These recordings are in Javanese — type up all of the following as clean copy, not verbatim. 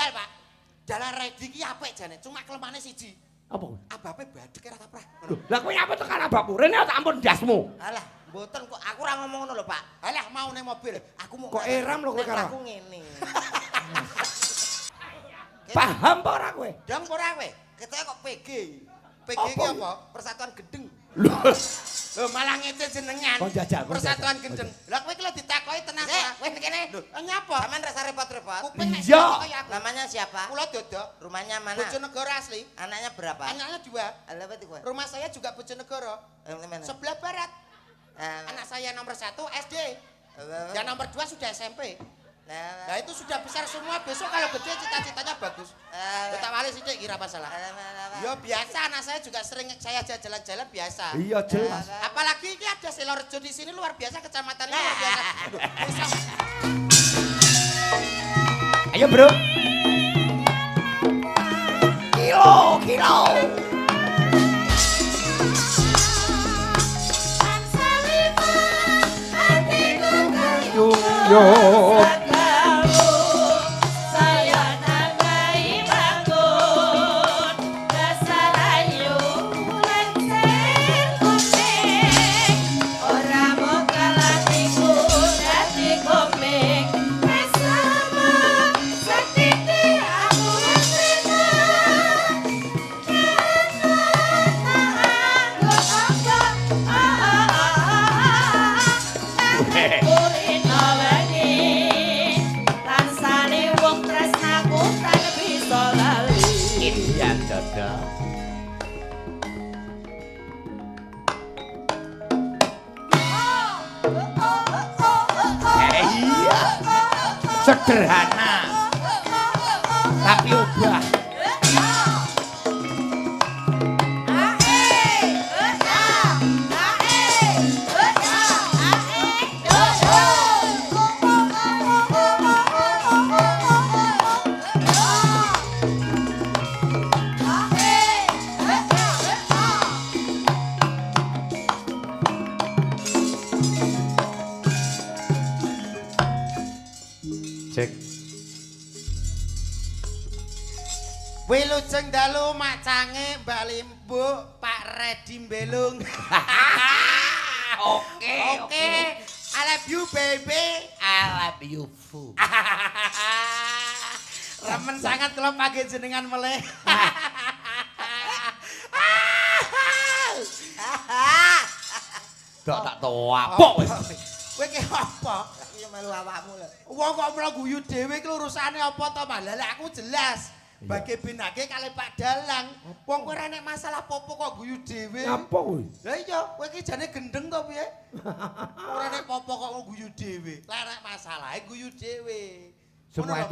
enggal, Pak. Dalan ready ki apik jane, cuma kelemane siji. Apa kowe? Abape badhek ora kaprah. Lah kowe ngapa tekan abakmu? Rene tak ampun dasmu. Alah, mboten kok aku ora ngomong ngono lho, Pak. Alah mau ning mobil. Aku mau kok eram lho kowe karo. Aku ngene. Paham apa ora kowe? Dong ora kowe. Keteke kok PG. PG ki apa? Persatuan Gendeng. Lho malah ngece jenengan. Persatuan Gendeng. Lah kowe ki lho ditakoki tenang ora. Kowe kene. Lho, nyapa? Sampeyan rasa repot-repot. Iya. Namanya siapa? Kula Dodok. Rumahnya mana? Bojonegoro asli. Anaknya berapa? Anaknya 2. Apa itu, rumah saya juga Bojonegoro. Sebelah barat. Anak saya nomor 1 SD. Yang nomor 2 sudah SMP. Nah itu sudah besar semua, besok kalau gede cita-citanya bagus. Tak wali sithik kira masalah. Ya biasa, anak saya juga sering saya jalan-jalan biasa. Iya jelas. Apalagi ini ada Silorejo di sini luar biasa, kecamatan ini luar biasa. Ayo bro. Kilo. Yo. Sederhana tapi ubah. Wilujeng dalu macange Mbak Limbu, Pak Redi Mbelung. Oke. I love you baby. I love you fu. Remen sangat kalau pakai jenengan meleh. Dok tak tawapok wis. Kowe ki apa? Iki melu awakmu lho. Wong kok mlebu guyu dhewe iki urusane apa to, Mas? Lah aku jelas. Bagi binake kali Pak Dalang. Wong kowe ora nek masalah popo kok guyu dhewe. Ngapa kowe? Lah iya, kowe iki jane gendeng to piye? Ora nek popo kok guyu dhewe. Lah nek masalahe guyu dhewe. Semua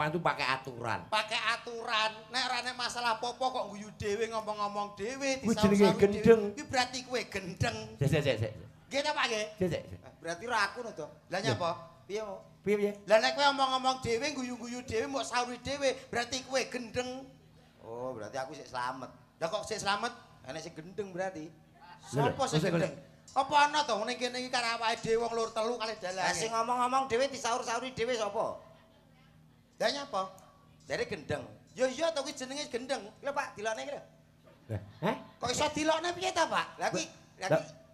itu pakai aturan. Pakai aturan. Nek ora nek masalah popo kok guyu dhewe ngomong-ngomong dhewe disaur-saur gendeng. Iki berarti kowe gendeng. Sik. Nggih ta Pak nggih? Sik. Berarti ora aku to. Lah nyapa? Piye mau? Piye? Lah nek kowe omong-omong dhewe, guyu-guyu dhewe, mbok sauri dhewe, berarti kowe gendeng. Oh, berarti aku sik slamet. Lah kok sik slamet? Enek sing gendeng berarti. Sopo sing gendeng? Apa ana to ning kene iki karo awake dhewe wong lur telu kali dalan. Lah sing ngomong-ngomong dhewe disaur-sauri dhewe sapa? Lah nyapa? Dari gendeng. Yo iya to kuwi jenenge gendeng. Lho Pak, dilokne iki lho. Heh? Kok iso dilokne piye ta, Pak? Lah iki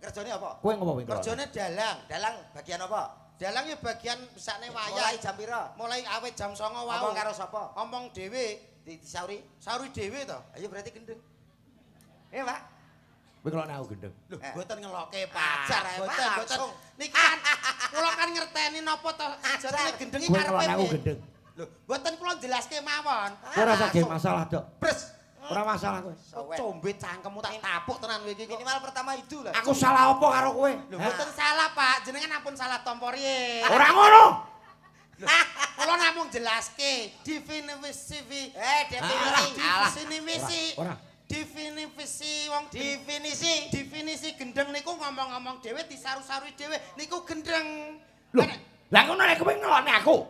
kerjane apa? Kowe ngopo kowe? Kerjane dalang. Dalang bagian apa? Dalang ya bagian besakne wayah. Mulai jam pira? Mulai awet jam 09.00 wae. Ngomong karo sapa? Ngomong dhewe, disauri. Sauri dhewe to. Ayo berarti gendeng. Pak. Kowe kok aku gendeng. Lho, mboten ngeloke pacar, mboten. Niki kan kula kan ngerteni napa to ajane gendeng iki karepe. Kowe aku gendeng. Lho, mboten kula jelaske mawon. Kowe rasa ge masalah, Dok. Pres. Ora masalah kowe. Combe cangkemmu tak tapuk tenan kowe iki. Minimal pertama itu lah. Aku salah apa karo kowe? Lho, mboten salah, Pak. Jenengan ampun salah tompo riye. Ora ngono. Kula namung jelaske definisi definisi gendeng niku ngomong-ngomong dhewe disaru-sarui dhewe niku gendeng. Lah ngono nek kowe ngelokne aku.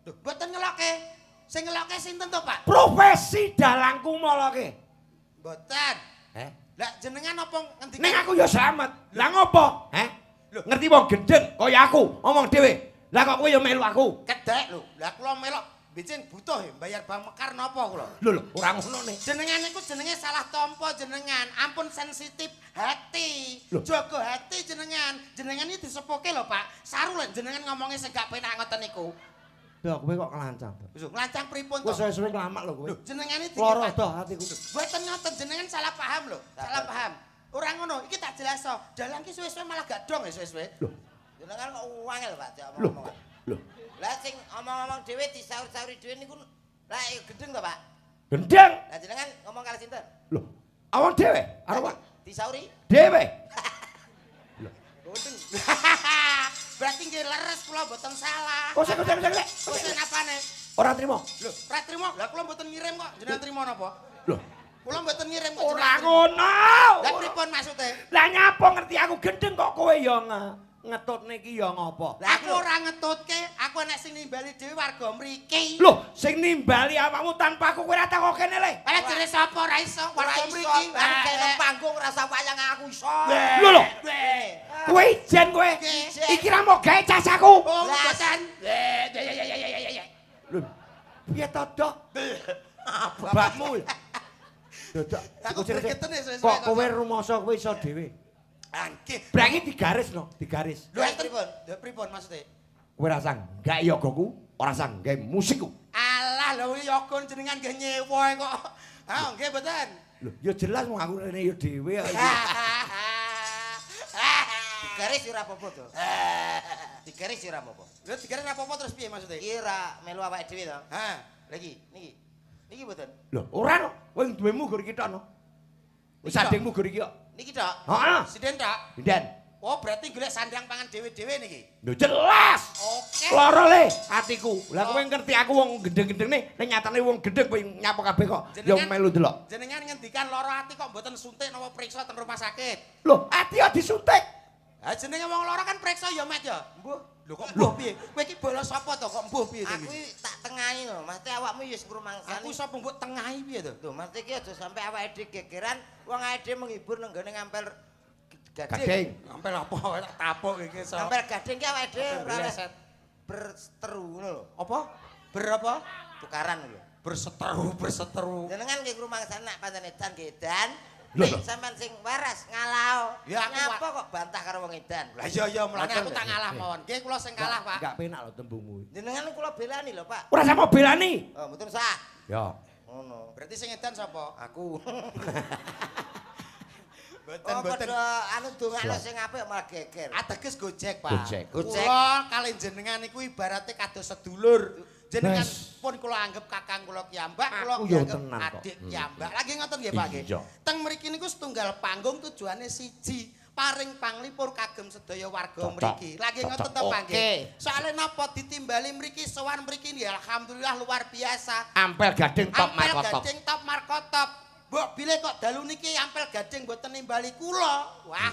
Lho, mboten ngeloke. Sing ngeloke sinten to, Pak? Profesi dalangku moloke. Mboten. Lah jenengan apa ngendika? Ning aku ya slamet. Lah ngopo? Lho, ngerti wong gendeng kaya aku, omong dhewe. Lah kok kowe ya melu aku? Kedek lho. Lah kula melok Becen butuh bayar bang mekar napa kula? Lho, ora ngono ne. Jenengan niku jenenge salah tampa jenengan. Ampun sensitif hati. Jaga hati jenengan. Jenengan iki disepuke lho, Pak. Saru lho jenengan ngomongnya sing gak penak ngoten niku. Lho, kowe kok nglancang. Wis nglancang pripun to? Wis suwe nglamak lho kowe. Lho, jenengan iki loro to hatiku. Mboten ngoten jenengan salah paham lho. Salah paham. Ora ngono, iki tak jelaso. Dalang ki suwe-suwe malah gak dong ya suwe-suwe. Lho, jenengan kok wangel Pak omong-omong. Lho. Lah sing omong-omong dhewe disaur-sauri dhewe niku lah gendeng to, Pak? Gendeng. Lah jenengan ngomong kali sinten? Lho, awak dhewe arep Pak disauri? dhewe. Lho, gendeng. Berarti nggih leres kula mboten salah. Kok sik. Kok apane? Ora trimo. Lho, ora trimo. Lah kula mboten ngirim kok. Jenengan trimo napa? Lho, kula mboten ngirim kok. ora ngono. Lah pripun maksude? Lah nyapa ngerti aku gendeng kok kowe ya ngetutne iki ya ngopo? Lah aku ora ngetutke, aku nek sing nimbali dhewe warga mriki. Lho, sing nimbali awakmu tanpa aku kowe ora takok kene le. Lah jere sapa ora iso warga mriki? Aku nang panggung rasa wayang aku iso. Lho. Kowe ijen kowe. Iki ra mau gawe casaku. Oh, mboten. Lho. Piye to, Dok? Bapakmu. Dodok. Kok kowe rumasa kowe iso dhewe? Angke. Berarti digaris no, digaris. Lho pripun? Lho pripun maksude? Kowe ra sang gawe yogaku, ora sang gawe musikku. Alah lho yoga jenengan nggih nyewa kok. Ha nggih mboten. Lho, ya jelas wong aku rene ya dhewe kok iki. Digaris ora apa-apa to. Digaris ora apa-apa. Lho digaris ora apa-apa terus piye maksude? Iki ora melu awake dhewe to. Ha, lagi niki. Niki mboten. Lho, ora no. Kowe duwemu gur iki tok no. Wis sandingmu gur iki kok. Niki tok. Heeh. Sinden tok. Sinden. Oh, berarti golek sandang pangan dhewe-dhewe niki. Lho jelas. Oke. Loro le atiku. Lah kowe ngerti aku wong gendeng-gendeng nek nyatane wong gendeng kowe nyapa kabeh kok. Ya melu delok. Jenengan ngendikan loro ati kok mboten suntik napa priksa teng rumah sakit. Lho, ati ya disuntik. Ha jenenge wong loro kan priksa ya, Mat ya. Mbuh. Lho kok mbuh piye? Kowe iki bolos sapa to kok mbuh piye to? Aku tak tengahi lho, mesti awakmu ya ngrumangsani. Aku sapa mbok tengahi piye to? Lho, mesti iki aja sampe awake dhewe gegeran, wong awake dhewe menghibur nang gone ngampel Gading. gading. Ngampel apa tak tapuk iki so. Ngampel gading ki awake dhewe ora Bleset. berseteru ngono lho. Apa? Berapa? Tukaran lho. Berseteru. Jenengan nggih ngrumangsani nak pancen edan nggih edan. Lho, Nek sampean sing waras ngalau. Ya, aku Ngapa kok bantah karo wong edan? Lah iya mulane aku tak ngalah mawon. Nggih kula sing kalah, Pak. Enggak penak lho tembungmu. Jenengan kula belani lho, Pak. Ora sama belani. Oh, mboten sah. Ya. Ngono. Berarti sing edan sapa? Aku. Mboten Oh, mboten. padha anu dongakno sing apik malah geger. Ateges Gojek, Pak. Gojek. Kula kali jenengan niku ibarate kados sedulur. Jenengan Wes. pun kula anggap kakang kula kiyambak, kula Aku ya anggap tenan kok. adik kiyambak. Lagi ngoten nggih, Pak nggih. Iya. Teng mriki niku setunggal panggung tujuane siji. Paring panglipur kagem sedaya warga Cocok. mriki. Lagi ngoten to, Pak nggih. Oke. Soale napa ditimbali mriki sowan mriki nggih alhamdulillah luar biasa. Ampel gading top Ampel markotop. gading top markotop. Mbok bile kok dalu niki ampel gading mboten nimbali kula. Wah,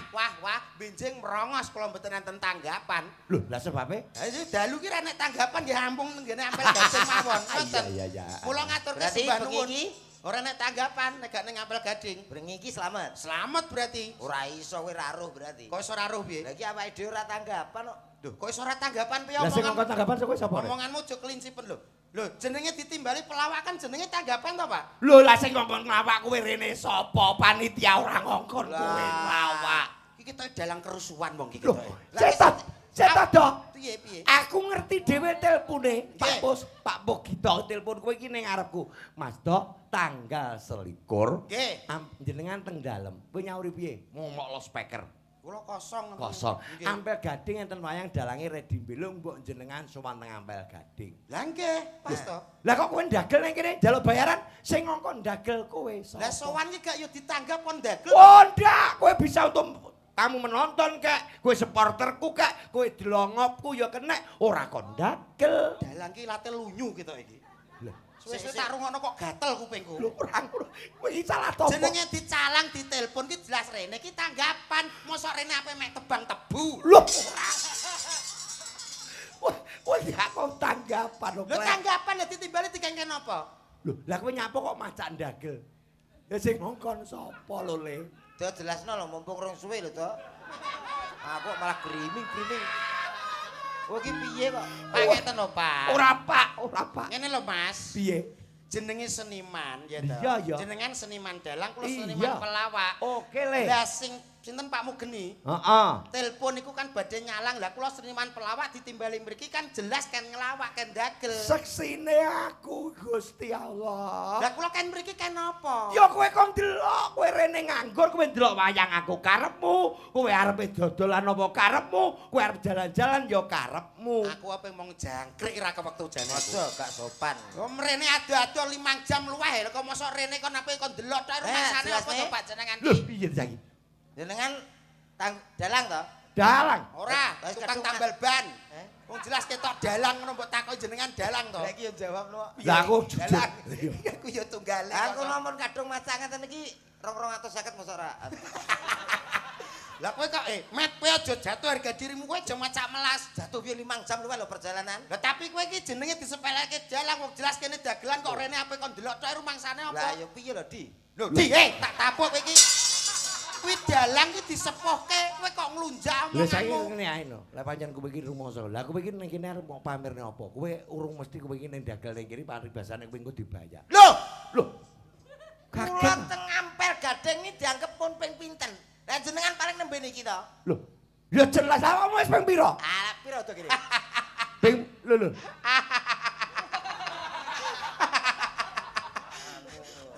benjing merongos kula mboten enten tanggapan. Lho, lah sebabe? Ha iki dalu ki ra nek tanggapan nggih ampung nggene ampel gading mawon. Ngoten. Iya. Kula ngaturke Berarti sembah nuwun. bengi Ora nek tanggapan nek gak ning ampel gading. Brengi iki selamat. Selamat berarti. Ora iso kowe ra roh berarti. Kok iso ora roh piye? Lah iki awake dhewe ora tanggapan kok. Lho, kok iso ora tanggapan piye Lah sing omongan? ngongkon tanggapan saka sapa? Rek? Omonganmu aja kelincipen lho. Lho, jenenge ditimbali pelawakan jenenge tanggapan to, Pak? Lho, lah sing ngongkon lawak kowe rene sapa? Panitia ora ngongkon kowe lawak. Iki kita dalang kerusuhan wong iki Lho, kita. cetak Dok. Piye? Aku ngerti dhewe telepone. Nggih. Pak Pus Gito telepon kowe iki ning ngarepku. Mas Dok, tanggal 21. Nggih. Jenengan teng dalem. Kowe nyauri piye? Ngomong lo speaker. Kula kosong. Kosong. Nggih. Ampel gading enten wayang dalange Redi Belung mbok jenengan sowan teng ampel gading. Lah nggih, pas to. Lah kok kowe ndagel ning kene njaluk bayaran sing ngongkon ndagel kowe sapa? Lah sowan iki gak yo ditanggap kon ndagel. Oh ndak, kowe bisa untuk kamu menonton kek, kowe supporterku kek, kowe dilongopku ya kena, ora kon ndagel. Dalang ki late lunyu kita iki. Lah, Suwe-suwe tak rungokno kok gatel kupingku. lho ora ngono. Kowe iki salah topo. Jenenge dicalang ditelepon ki jelas rene ki tanggapan. Mosok rene ape mek tebang tebu. Lho ora. Wah, ya kok tanggapan lho. Lho tanggapan lah ditimbali dikengken apa? Lho, lah kowe nyapa kok macak ndagel? Ya sing ngongkon sapa lho, Le? Dia jelasno lho mumpung rong suwe lho to. Aku malah griming. Oh iki piye kok? Pak ngeten lho, Pak. Ora Pak. Ngene lho, Mas. Piye? Jenenge seniman ya to. Iya. Jenengan seniman dalang kula seniman pelawak. Oke le. Lah sinten Pak Mugeni? Heeh. Telepon iku kan badhe nyalang. Lah kula seniman pelawak ditimbali mriki kan jelas kan ngelawak kan dagel. Seksine aku Gusti Allah. Lah kula kan mriki kan napa? Ya kowe kon delok, kowe rene nganggur, kowe ndelok wayang aku karepmu, kowe arepe dodolan apa karepmu, kowe arep jalan-jalan ya karepmu. Aku apa mong jangkrik ra kewektu jane. Aja gak sopan. Om rene ado-ado 5 jam luweh lho kok mosok rene kon ape kon delok tok rumasane apa to Pak jenengan Lho iki? piye saiki? Jenengan dalang to? Dalang. Ora, tukang tambal ban. Wong jelas ketok dalang ngono mbok takoki jenengan dalang to. Lah iki yo jawab lho. Lah aku dalang. Aku yo tunggale. Aku nomor kadung macang ngeten iki 250 mosok ora. Lah kowe kok Met kowe aja jatuh harga dirimu kowe aja macak melas. Jatuh piye 5 jam luwih lho perjalanan. Lah tapi kowe iki jenenge disepeleke dalang wong jelas kene dagelan kok rene ape kon delok tok rumangsane apa? Lah yo piye lho Di? Lho Di tak tapuk kowe iki. Kuwi dalang iki disepuhke kowe kok nglunjak Lha saiki omonganmu. ngene ae no. Lah pancen kowe iki rumoso. Lah kowe iki ning kene arep mau pamirne apa? Kowe urung mesti kowe iki ning dagal ning kene paribasane kowe engko dibayar. Loh, Kula Kaget. teng ampel gadeng iki dianggep pun ping pinten. Lah jenengan paling nembe niki to. Lho. Ya jelas awakmu wis ping pira? Ah, piro to kene? Ping lho.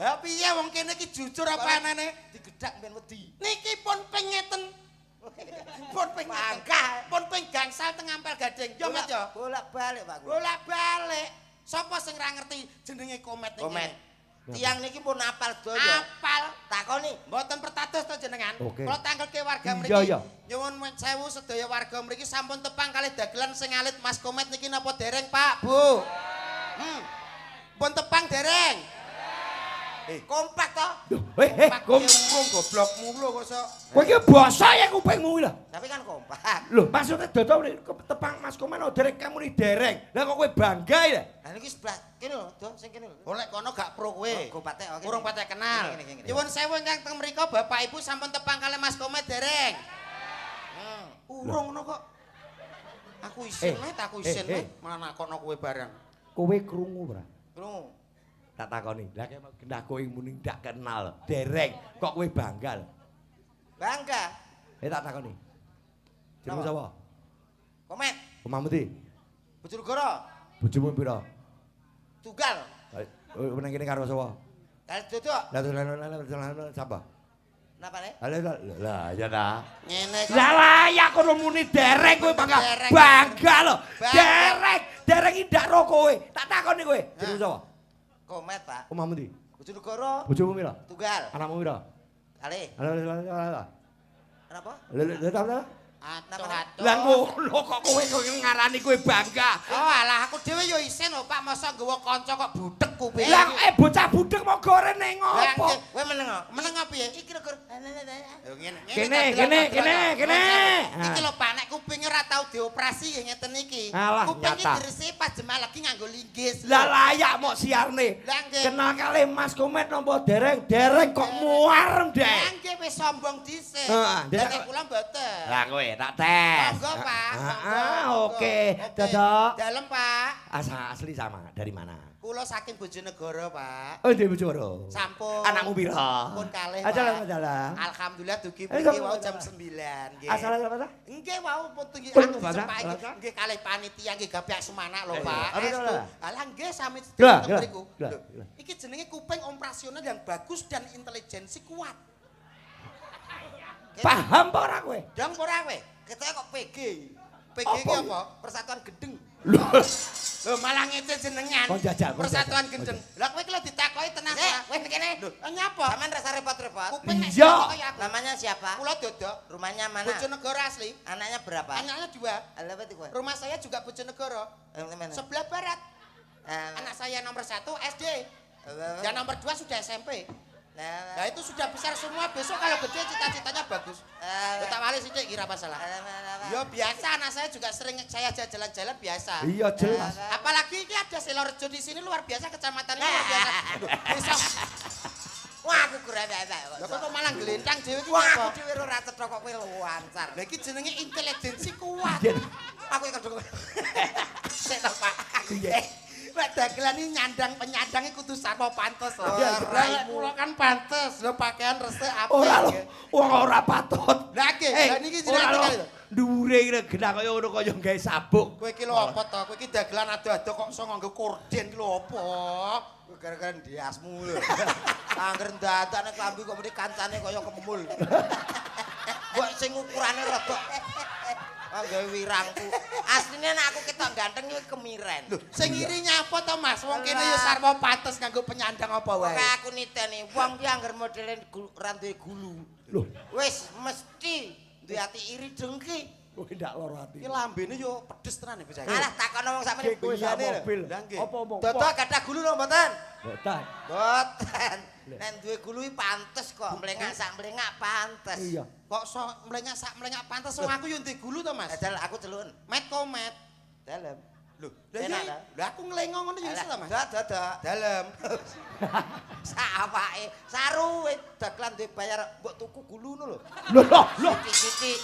ha piye wong kene iki jujur apa anane? Digedhak ben wedi. Niki pun ping ngeten. Pun ping Bangka. Pun ping gangsal teng ampel gading. Yo Met yo. Bolak-balik Pak. Bolak-balik. Sapa sing ra ngerti jenenge Komet niki? Komet. Tiang niki pun apal doyo. Apal. Takoni. Mboten pertados to jenengan. Oke. Kula tangkelke warga Iya, mriki. iya. Nyuwun sewu sedaya warga mriki sampun tepang kalih dagelan sing alit Mas Komet niki napa dereng, Pak, Bu? Pun tepang dereng. Kompak to. Pak urung goblokmu lho kok sok. Kowe iki basa ya kupingmu lho. Tapi kan kompak. Lho, maksudnya dodol tepang Mas Komen dereng kamu ni dereng. Lah kok kowe bangga ya? Lah niki sebelah kene lho, Do, sing kene lho. Oleh kono gak pro kowe. Go patek oke. Urung patek kenal. Gini. Nyuwun sewu ingkang teng mriku Bapak Ibu sampun tepang kalih Mas Komet dereng. Urung ngono kok. Aku isin aku isin malah nakono kowe bareng. Kowe krungu ora? Krungu. Tak takoni. Lah genah kowe muni ndak kenal, dereng. Kok kowe bangga lho? Bangga. Tak takoni. Jenengmu sapa? Komet. Omahmu ndi? Bojonegoro. Bojomu pira? Tunggal. Nang kene karo sapa? Kali dodok. Lah sapa? Napa ne? Lah ya ta. Ngene kok. Lah layak kono muni dereng kowe bangga. Dereng. Bangga lho. Bangga. Dereng, dereng iki ndak ro kowe. Tak takoni kowe. Jenengmu sapa? Komet, Pak. Omahmu ndi? Bojonegoro. Bojomu pira? Tunggal. Anakmu pira? Kali. Lah Kenapa? Lah ngono kok kowe ngarani kowe bangga. Oh alah aku dhewe yo isin lho Pak, masa nggawa kanca kok budhek kuping. Lah bocah budhek mau goreng ning Lah ngopo? kowe meneng kok. Meneng apa piye? Iki lho, Gur. Yo ngene. Kene. Iki lho Pak, nek kupinge ora tau dioperasi nggih ngeten iki. Alah, Kuping iki nyata. diresiki pas jemaah lagi nganggo linggis. Lah layak mok siarne. Lah nggih. Kenal kali Mas Komet napa dereng kok muar Lah ndek. nggih wis sombong dhisik. Heeh, Nek kula mboten. Lah kowe tak tes. Monggo Pak. Oke. Dodok. Dalem Pak. Asli sama. Dari mana? Kula saking Bojonegoro Pak. Oh, di Bojonegoro. Sampun. Anakmu pira? Pun kalih. Ajalah. Alhamdulillah dugi Eh, mriki kok- wau jam 9 nggih. Asal apa? Nggih wau pun tinggi Oh, anu bahasa? sepak iki. Bahasa? Nggih kalih panitia nggih gapiak Sumanak lho Eh, Pak. apa itu, Estu. lah? Alah nggih sami Lah, sedaya lah, mriku. lah, Lho, lah. iki jenenge kuping operasional yang bagus dan intelijensi kuat. Paham apa ora kowe? Dong ora kowe? Keteke kok PG. PG Apa? iki apa? Persatuan Gedeng. Lho, Lho malah ngece jenengan. Kon jajal, kon Persatuan jajal, Gedeng. Lah kowe iki lho ditakoki tenang Nek, ya. kowe kene. Lho, nyapa? Sampean rasa repot-repot. Kuping nek Iya. ditakoki aku. Namanya siapa? Kula dodok. Rumahnya mana? Bojonegoro asli. Anaknya berapa? Anaknya 2. Lah berarti kowe. Rumah saya juga Bojonegoro. Mana? Sebelah barat. Ah, Anak saya nomor 1 SD. Dan nomor 2 sudah SMP. Nah itu sudah besar semua. Besok kalau gede cita-citanya bagus. Tak wali sithik kira masalah. Ya biasa anak saya juga sering saya ajak jalan-jalan biasa. iya jelas. Apalagi ini ada Silorejo di sini luar biasa, kecamatan ini luar biasa. Besok Wah, aku kurang ada. lha kok malah glentang dhewe iki Wah, apa? aku dhewe ora cetha kok kowe lancar. Lah iki jenenge intelijensi kuat. Jen. Aku kedung. Sik to, Pak. Lek dagelan iki nyandang penyandang iki kudu sarwa pantes lho. Lah kula kan pantes lho pakaian resik apik. Ora lho, wong ora patut. Lah nggih, lah niki jenenge kali. Dhuwure iki genah kaya ngono kaya gawe sabuk. Kowe iki lho apa to? Kowe iki dagelan ado-ado kok iso nganggo korden iki lho apa? Gara-gara ndiasmu lho. Angger ndadane klambi kok mrene kancane kaya kemul. Mbok sing ukurane rada gawe wirangku. Asline nek aku ketok ganteng iki kemiren. Lho, sing iri nyapa to, Mas? Wong kene ya sarwa pantes nganggo penyandang apa wae. Kok aku niteni wong ki angger modele ra duwe gulu. Lho, wis mesti duwe ati iri dengki. kowe ndak lara ati. Iki lambene yo pedes tenan bocah iki. Alah takono wong sakmene biyane mobil. Lah nggih. Apa omong? Dodok gadah gulu lho mboten? Mboten. Mboten. Nek duwe gulu iki pantes kok, mlengak sak mlengak pantes. Iya. Kok iso mlengak sak mlengak pantes wong aku yo duwe gulu to, Mas? Dadal aku celun. Met komet. Dalem. Lho, lha aku nglengo ngono yo iso to, Mas? Dadak. Dalem. Sak awake, saruwe dagelan duwe bayar mbok tuku gulu ngono lho. Lho. Sithik-sithik.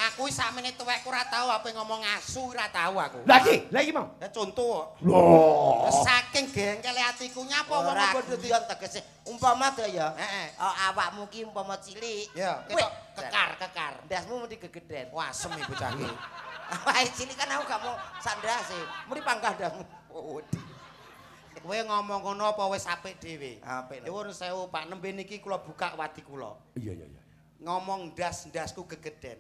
Aku wis sakmene tuwekku ora tau ape ngomong asu ora tau aku. Lah iki mau. Ya contoh kok. Lho. Saking gengkele atiku nyapa wong Ora padha dion tegese umpama to ya. Heeh. Awakmu ki umpama cilik. Ya, Wih, ketok kekar. ndasmu mesti gegeden. Wah, asem iki bocah iki. Awake cilik kan aku gak mau sandase. Mesti pangkah ndasmu. Oh, wedi. Kowe ngomong ngono apa wis apik dhewe? Apik. Nuwun sewu Pak, nembe niki kula buka wati kula. Iya. Ngomong ndas-ndasku gegeden.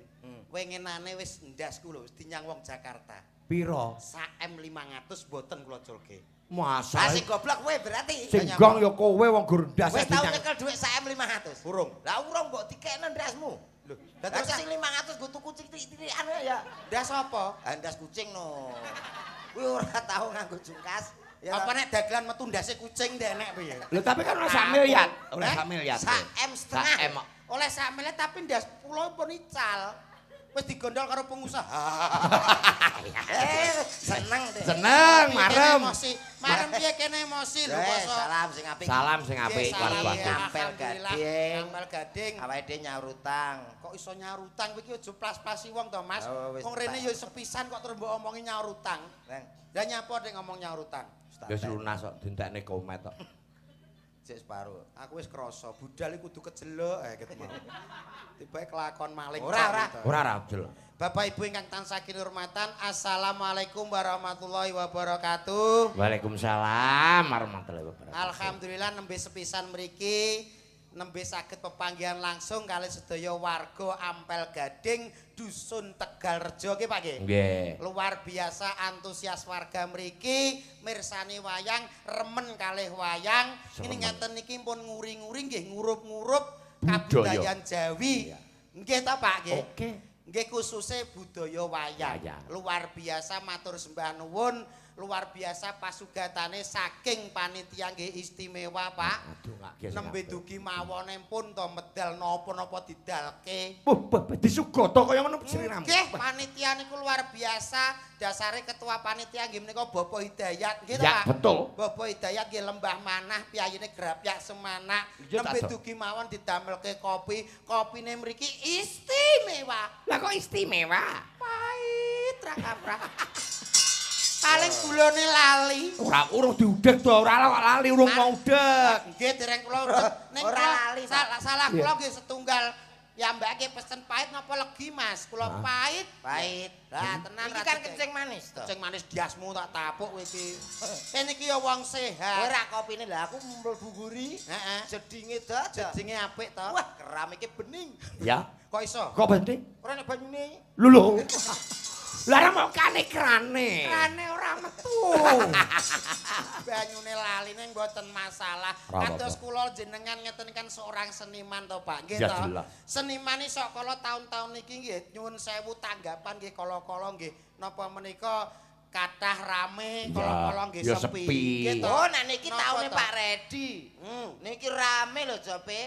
Wengenane wis ndasku lho, wis dinyang wong Jakarta. Piro? Sak M500 mboten kula culke. Masa. Sing goblok kowe berarti. Sing gong ya kowe wong gurdas Wis tau dinyang. nyekel dhuwit sak M500. Urung. Lah urung mbok dikekno ndasmu. Lho, Terus sing 500 go tuku cilik-cilikan ya. ndas apa? Ndas kucing no. Kuwi ora tau nganggo jungkas. Ya. Apa nek dagelan metu ndase kucing ndek enek piye? Lho tapi kan ora sak miliar. Ora sak miliar. Sak M setengah. Sak M. Oleh sak miliar tapi ndas pulau pun ical. Wis digondol karo pengusaha. Seneng deh. Seneng, marem. Marem piye kene emosi lho poso. Salam sing apik. Salam sing apik Salam, keluarga. ya. Ampel Alhamdulillah. gading. Ampel gading. Awake dhewe nyaur utang. Kok iso nyaur utang kowe iki aja plas-plasi wong to, Mas. Oh, wis Wong rene tak. ya sepisan kok terus mbok omongi nyaur utang. Neng, Lah nyapa nek ngomong nyaur utang? Wis lunas kok dintekne komet kok. sik separo. Aku wis krasa budal iki kudu kejeluk ket mau. Tibae kelakon maling. Ora. Ora jel. Bapak Ibu ingkang tansah kinurmatan, Assalamualaikum warahmatullahi wabarakatuh. Waalaikumsalam warahmatullahi wabarakatuh. Alhamdulillah nembe sepisan mriki nembe saged pepanggihan langsung kali sedaya warga Ampel Gading Dusun Tegalrejo nggih Pak nggih. Nggih. Luar biasa antusias warga mriki mirsani wayang, remen kalih wayang. Ini ngeten niki pun nguri-nguri nggih ngurup-ngurup kabudayan Jawi. Nggih ta Pak nggih. Oke. Nggih khususnya budaya wayang. Luar biasa matur sembah nuwun, luar biasa pasugatane saking panitia nggih istimewa Pak. Nembe dugi mawone pun to medal napa-napa didalke. Disugoto kaya ngono sirinamu. Nggih, panitia niku luar biasa. Dasare ketua panitia nggih menika Bapak Hidayat nggih Ya, Pak. betul. Bapak Hidayat nggih Lembah Manah, piyayine Grapyak Semanak. Iya, Nembe tak, dugi mawon didamelke kopi, kopine mriki istimewa. Lah kok istimewa? Pahit ra kaprah. Paling gulane lali. Ora urung diudek to, ora kok lali urung mau udek. Nggih dereng kula udek. Ning Ora kula lali, salah kula nggih setunggal. Ya mbake pesen pahit napa legi Mas? Kula pahit. Pahit. Lah tenan Iki kan kencing manis to. Kencing manis diasmu tak tapuk kowe iki. Kene iki ya wong sehat. Ora kopine lah aku mlebu guri. Heeh. Jedinge dadak. Jedinge apik to. Wah, keramike bening. Ya. Kok iso? Kok penting? Ora nek banyune. Lho. Lah ora mau krane. Krane ora metu. Banyune laline mboten masalah. Kados kula jenengan ngeten kan seorang seniman to Pak, nggih Ya, to. jelas. Seniman iki sok kala taun-taun niki nggih nyuwun sewu tanggapan nggih kala-kala nggih napa menika kathah rame kala-kala nggih ya sepi. sepi. Nggih to. Oh, nek niki Napa taune to? Pak Redi. Niki rame lho Jope.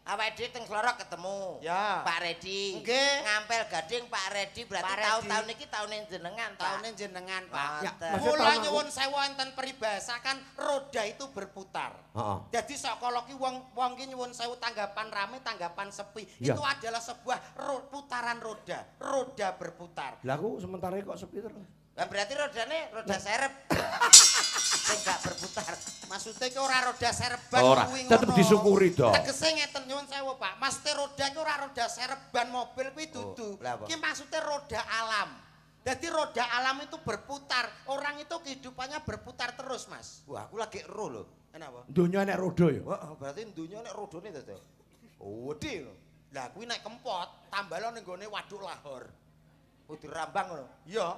Awake dhewe teng Slorok ketemu. Ya. Pak Redi. Nggih. Ngampel Gading Pak Redi berarti tahun iki taune jenengan, Pak. Taune jenengan, Pak. Ya, Kula nyuwun sewu enten peribahasa kan roda itu berputar. Heeh. Jadi sakala ki wong ki nyuwun sewu tanggapan rame, tanggapan sepi. Ya. Itu adalah sebuah putaran roda. Roda berputar. Lah aku sementara kok sepi terus. Lah berarti rodane roda serep. Sing gak berputar. Maksudnya ki ora roda serban Ora, kuwi tetep disyukuri dong. Tegese ngeten nyuwun sewu, Pak. Maksudnya roda ki ora roda serban mobil kuwi dudu. Ki maksudnya roda alam. Jadi roda alam itu berputar. Orang itu kehidupannya berputar terus, Mas. Wah, aku lagi ero lho. Kenapa? Donya nek roda ya. Wah, berarti dunya nek rodone to. Oh, wedi lho. Lah kuwi nek kempot, tambalo ning gone waduk Lahor. Kudu rambang ngono. Iya.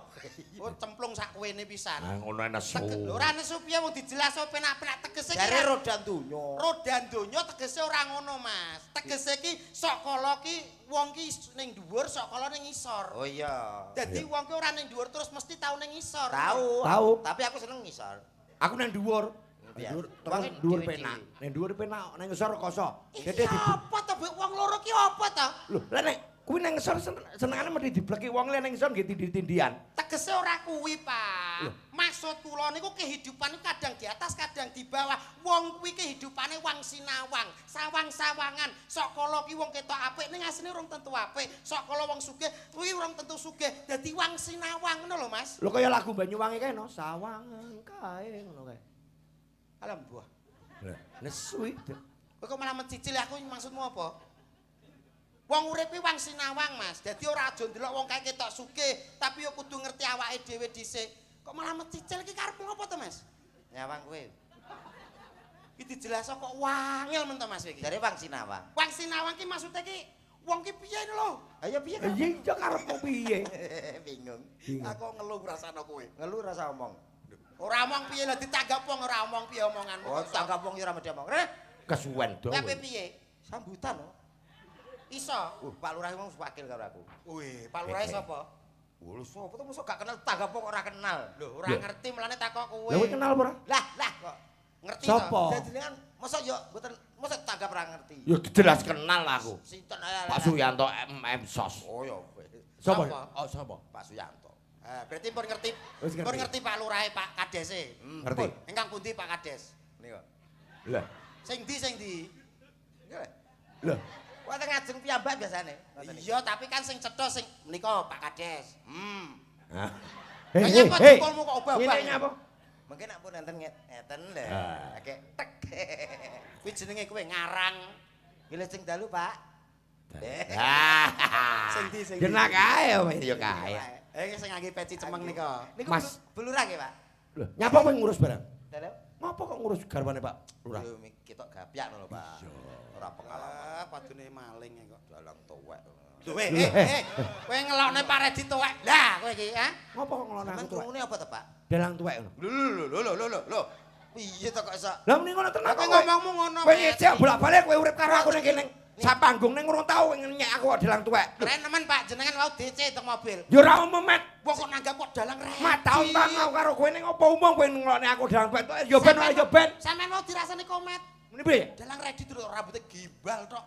Oh, cemplung sak kuwene pisan. Nah, ngono nesu. Lho ora nesu piye wong dijelaso penak-penak tegese ki. Jare roda dunya. Roda donya tegese ora ngono, Mas. Tegese ki sakala ki wong ki ning dhuwur, sakala ning ngisor. Oh iya. Dadi wong ki ora ning dhuwur terus mesti tau ning ngisor. Tahu. Tapi aku seneng ngisor. Aku nang dhuwur. Iya. Terus dhuwur penak. Nang dhuwur penak, nang ngisor koso. Dadi apa to, wong loro ki apa to? Lho, lah nek kuwi nang ngisor senengane mesti dibleki wong le nang ngisor nggih tindian. Tegese ora kuwi, Pak. Maksud kula niku kehidupan niku kadang di atas, kadang di bawah. Wong kuwi kehidupane wang sinawang, sawang-sawangan. Sok kala ki wong ketok apik ning asline urung tentu apik. Sok kala wong sugih kuwi urung tentu sugih. Dadi wang sinawang ngono lho, Mas. Lho kaya lagu Banyuwangi kae no, sawangan kae ngono kae. Alam buah. Lah, nesu itu. Kowe kok malah mencicil aku maksudmu apa? Wong urip kuwi wang sinawang, Mas. Dadi ora aja ndelok wong kae ketok sugih, tapi yo kudu ngerti awake dhewe dhisik. Kok malah mencicil iki karepmu apa to, Mas? Nyawang kowe. Iki dijelaso kok wangil men to, Mas iki. Jare wang sinawang. Wang sinawang ki maksudnya ki wong ki piye lho? Ayo piye? Iya karepmu piye? Bingung. Aku ngeluh rasane kowe. Ngeluh rasa omong. Ora omong piye lah ditanggap wong ora omong piye omonganmu. Oh, tanggap wong yo ora mesti omong. Reh, Kesuwen dong. kowe piye? sambutan lho. Iso. Pak Lurah wong wakil karo aku. Wih, Pak Lurah sapa? Lho sapa to mosok gak kenal tanggap kok ora kenal. Lho, ora ngerti mulane takok kowe. Lha kowe kenal apa ora? Lah kok Ngerti Sapa? Dadi kan mosok yo mboten mosok tanggap ora ngerti. Ya jelas kenal aku. Sinten Pak Suyanto MM Sos. Oh ya. Sapa? Sapa? Oh sapa? Pak Suyanto. Berarti pun ngerti. Wis ngerti. Pun ngerti Pak Lurah Pak Kadese. Ngerti. Ingkang pundi Pak Kades? Nika. Lah. Sing ndi? Lah. Kuwi ngajeng piyambak biasane. Iya, tapi kan sing cetha sing menika Pak Kades. Hah. Kayaknya kok jempolmu kok obah-obah. Ini apa? Mungkin nak pun enten ngeten lho. Ah. Oke, tek. Kuwi jenenge kowe ngarang. Gile sing dalu, Pak. Sing ndi sing. Jenak ae ya kae. Sing ngangge peci cemeng nika. Niku Mas. Belurah nggih, Pak. Lho, nyapa kowe ngurus barang? Dalu. Ngapa kok ngurus garwane Pak Lurah? Lho ketok gapyak lho, Pak. Ora pengalaman. Padune maling kok. Dalang tuwek. Lho, kowe ngelokne Pak Redi tuwek. Lah, kowe iki, ha? Ngapa kok ngelona aku Sampeyan tuwek? krungune apa to, Pak? Dalang tuwek ngono. Lho. Piye to kok iso? Lah mending ngono tenan Kowe kok. ngomongmu ngono. Kowe ngecek bolak-balik kowe urip karo aku ning kene. Sak panggung ning urung tau nyek aku kok dalang tuwek. Keren nemen Pak, jenengan wau DC teng mobil. Ya ora umum, Met. Wong kok nanggap kok dalang rek. Mat taun mau karo kowe ning apa umum kowe ngelokne aku dalang tuwek. Ya ben ora ya ben. Sampeyan mau dirasani komet. Mene piye? Dalang Redi terus rambutnya gimbal tok.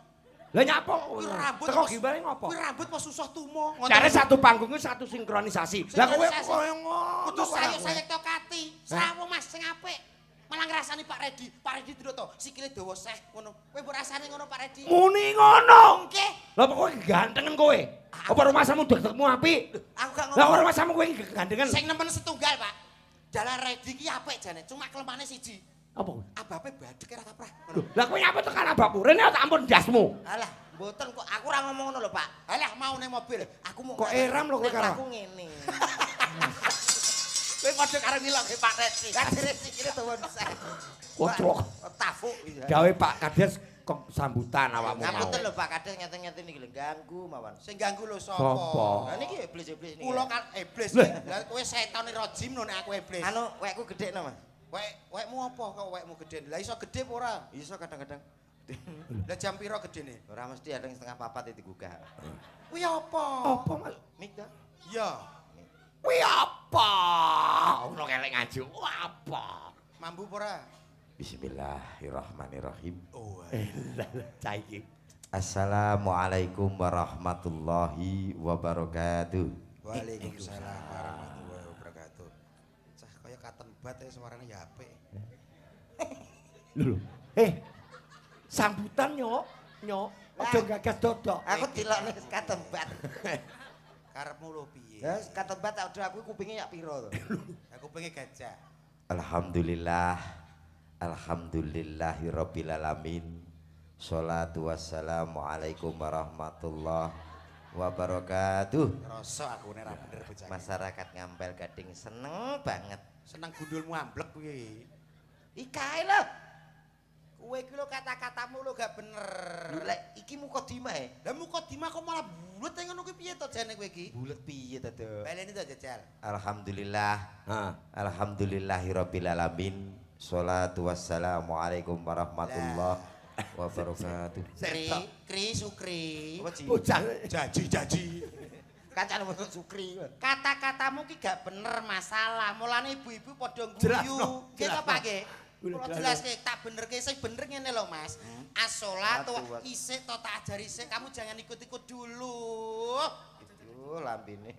Lah nyapa? Kuwi rambut. Teko gimbale ngopo? Kuwi rambut kok susah tumo. Cari satu panggung ku satu sinkronisasi. Lah kowe Sinkronisasi. koyo ngono. Kudu sayek-sayek to kati. Sawo Mas sing apik. Malah ngrasani Pak Redi. Pak Redi terus to sikile dawa seh ngono. Kowe mbok rasani ngono Pak Redi. Muni ngono. Nggih. Lah kok kowe gantengen kowe? Apa rumahmu dekmu apik? Aku gak Lah ngomong. rumahmu kowe gantengen. Sing nemen setunggal, Pak. Dalang Redi ki apik jane, cuma kelemane siji. Apa kowe? Abape badhek ora taprah. Lho, lah kowe nyapa tekan abakmu? Rene tak ampun ndasmu. Alah, mboten kok aku ora ngomong ngono lho, Pak. Alah mau ning mobil. Aku mau Kok eram lho kowe karo? Aku ngene. Kowe padha karo ngilokke Pak Redi. Kan sikile dawa seh. Kocok. Tafuk. Gawe Pak Kades kok sambutan awakmu mau. Ngapunten lho Pak Kades ngeten-ngeten iki lho ganggu mawon. Sing ganggu lho Sapa? sapa? Lah niki iblis-iblis niki. Kula kan iblis. Lho. Lah kowe setane rajim lho nek aku iblis. Anu wekku gedhekno, Mas. Wekmu apa kok wekmu gedhe? Lah iso gedhe apa ora? Iso kadang-kadang. Lah jam pira gedene? Ora mesti ada yang setengah papat itu digugah. Kuwi apa? Apa Mas? Mik ta? Ya, Kuwi apa? Ono kelek ngaji. Apa? mambu apa ora? Bismillahirrahmanirrahim. Oh. Lah cah iki. Assalamualaikum warahmatullahi wabarakatuh. Waalaikumsalam warahmatullahi wabarakatuh. Cah kaya katen bat ya suarane ya apik. Lho. Sambutan nyok. Aja gagas dodok. Aku dilokne katen bat. Karepmu lho piye? Ya katen bat aku kupinge yak pira to? Aku pengen gajah. Alhamdulillah. Alhamdulillahirabbil alamin. Sholatu wassalamu alaikum warahmatullahi wabarakatuh. Rasa aku nek ra bener bocah. Masyarakat Ngampel Gading seneng banget. Seneng gundulmu amblek kuwi. Ikae lho. Kowe iki lho kata-katamu lho gak bener. Lek iki mukadimah e. Lah mukadimah kok malah bulet ngono kuwi piye to jane kowe iki? Bulet piye to, Dok? Baleni to jajal. Alhamdulillah. Alhamdulillahirabbil alamin. Sholatu wassalamu alaikum warahmatullahi wabarakatuh. Kri Sukri. Bocah Jaji. Kancane mosok Sukri. Kata-katamu ki gak bener masalah. Mulane ibu-ibu padha Jelasno, guyu. Ki to Pak nggih? Jelasno. Kula jelaske tak benerke sing bener ngene lho Mas. As-sholatu isik to tak ajari sik kamu jangan ikut-ikut dulu. Itu lambene.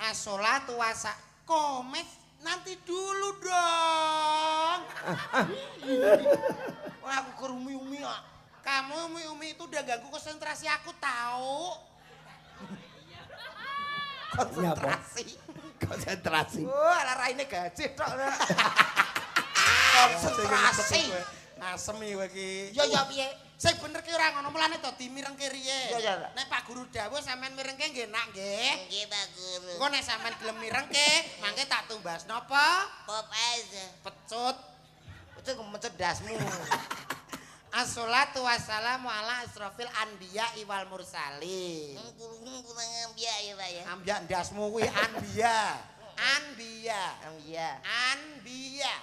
As-sholatu wasa komet nanti dulu dong. Wah aku kerumi-umi kok. Kamu umi-umi itu udah ganggu konsentrasi aku tahu. Konsentrasi. Ala raine gajih tok. Konsentrasi. Asem iki kowe iki. Ya piye? Sing bener ki ora ngono mulane to dimirengke riye. Nek Pak Guru dawuh sampean mirengke nggih nak nggih. Nggih Pak Guru. Engko nek sampean gelem mirengke, mangke tak tumbas napa? Pop aja. Pecut. Itu mencet dasmu. As-sholatu wassalamu ala asrofil anbiya wal mursalin. Kurang anbiya ya Pak ya. Anbiya ndasmu kuwi anbiya. Anbiya. Piye? Anbiya.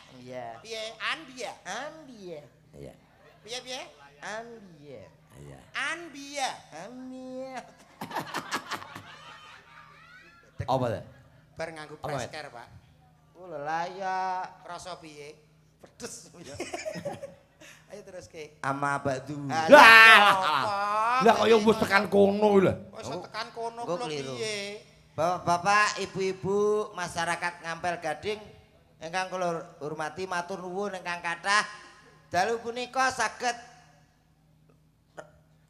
Iya. Piye? Anbiya. Iya. Anbiya. Apa ta? Bar nganggo presker, Pak. Lelaya. Krasa piye? Pedes. Ayo terus ke. Ama ba'du. Lah kaya wis tekan kono lho. Kok iso tekan kono kula piye? Bapak, ibu-ibu, masyarakat Ngampel Gading ingkang kula hormati matur nuwun ingkang kathah. Dalu punika saged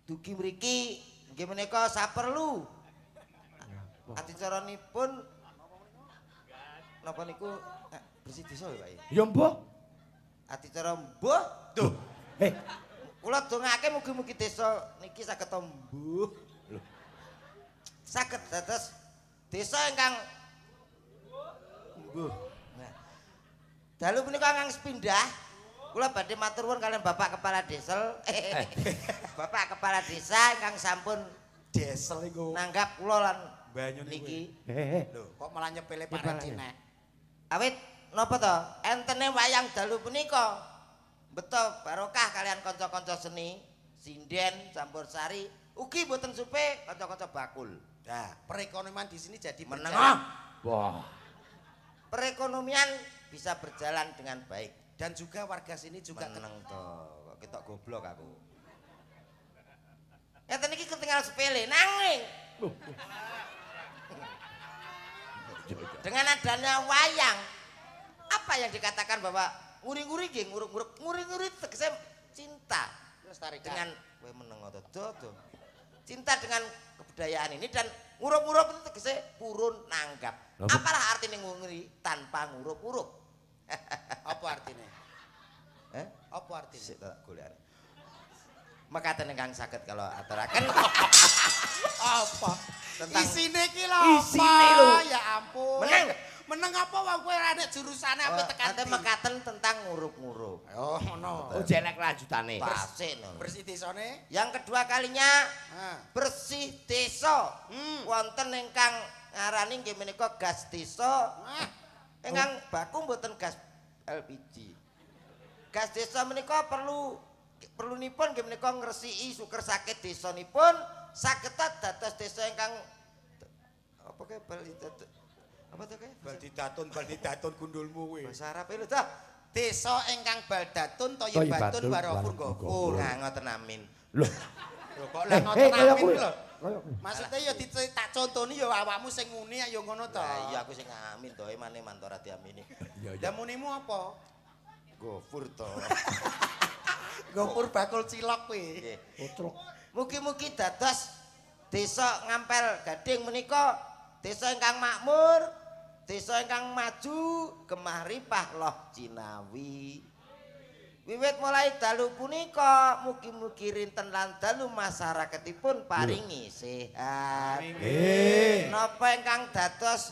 dugi mriki nggih menika saperlu. Adicaranipun napa niku bersih desa ya Pak ya? Ya mbah. Adicara mbuh. Tuh. Kula dongake mugi-mugi desa niki saged mbuh. Lho. Saged dados desa ingkang mbuh. Nah. Dalu punika kang sepindah kula badhe matur nuwun kalian Bapak Kepala Desa. Bapak Kepala Desa ingkang sampun Desel iku. nanggap kula lan Banyu niki. Lho, kok malah nyepele Pak Recinek. Awit napa to? Entene wayang dalu punika beto barokah kalian kanca-kanca seni, sinden, campursari, ugi mboten supe kanca-kanca bakul. Nah, perekonomian di sini jadi menengah. Wah. Perekonomian bisa berjalan dengan baik dan juga warga sini juga meneng to. Kok ketok goblok aku. Enten iki ketinggal sepele nanging. Dengan adanya wayang, apa yang dikatakan bahwa nguri-nguri nggih nguruk-nguruk, nguri-nguri tegese cinta dengan kowe meneng to. Cinta dengan kebudayaan ini dan ngurup-ngurup itu tegese purun nanggap. Apalah artinya nguri tanpa ngurup-ngurup? Apa artinya? Apa artinya? Sik tak golek. Mekaten ingkang saged kalau aturaken apa? Tentang isine ki lho. Isine lho. Ya ampun. Meneng apa wong kowe ra nek jurusane apa tekan. Ate mekaten tentang ngurup-ngurup. Oh, ngono. Oh jenek lanjutane. Pasik no. Bersih desane. Yang kedua kalinya bersih desa. Wonten ingkang ngarani nggih menika gas desa. Ingkang baku mboten gas LPG. Gas desa menika perlunipun nggih menika ngresiki suker sakit desanipun saged dados desa ingkang apa kae apa to kae? Baldidatun gundulmu kuwi. Bahasa Arab lho ta. Desa ingkang baldatun toya batun warapun gopur. Nah ngoten amin. Lho. Kok lah ngoten amin lho. Maksudnya ya tak contoni ya awakmu sing muni ya ngono to. Lah iya aku sing amin to, emane mantora diamini. Lah munimu apa? Gofur to. Gofur bakul cilok kuwi. Nggih. Mugi-mugi dados desa Ngampel Gading menika desa ingkang makmur, desa ingkang maju, gemah ripah loh Cinawi. Wiwit mulai dalu punika mugi-mugi rinten lan dalu masyarakatipun paringi sehat. Nggih. Napa ingkang dados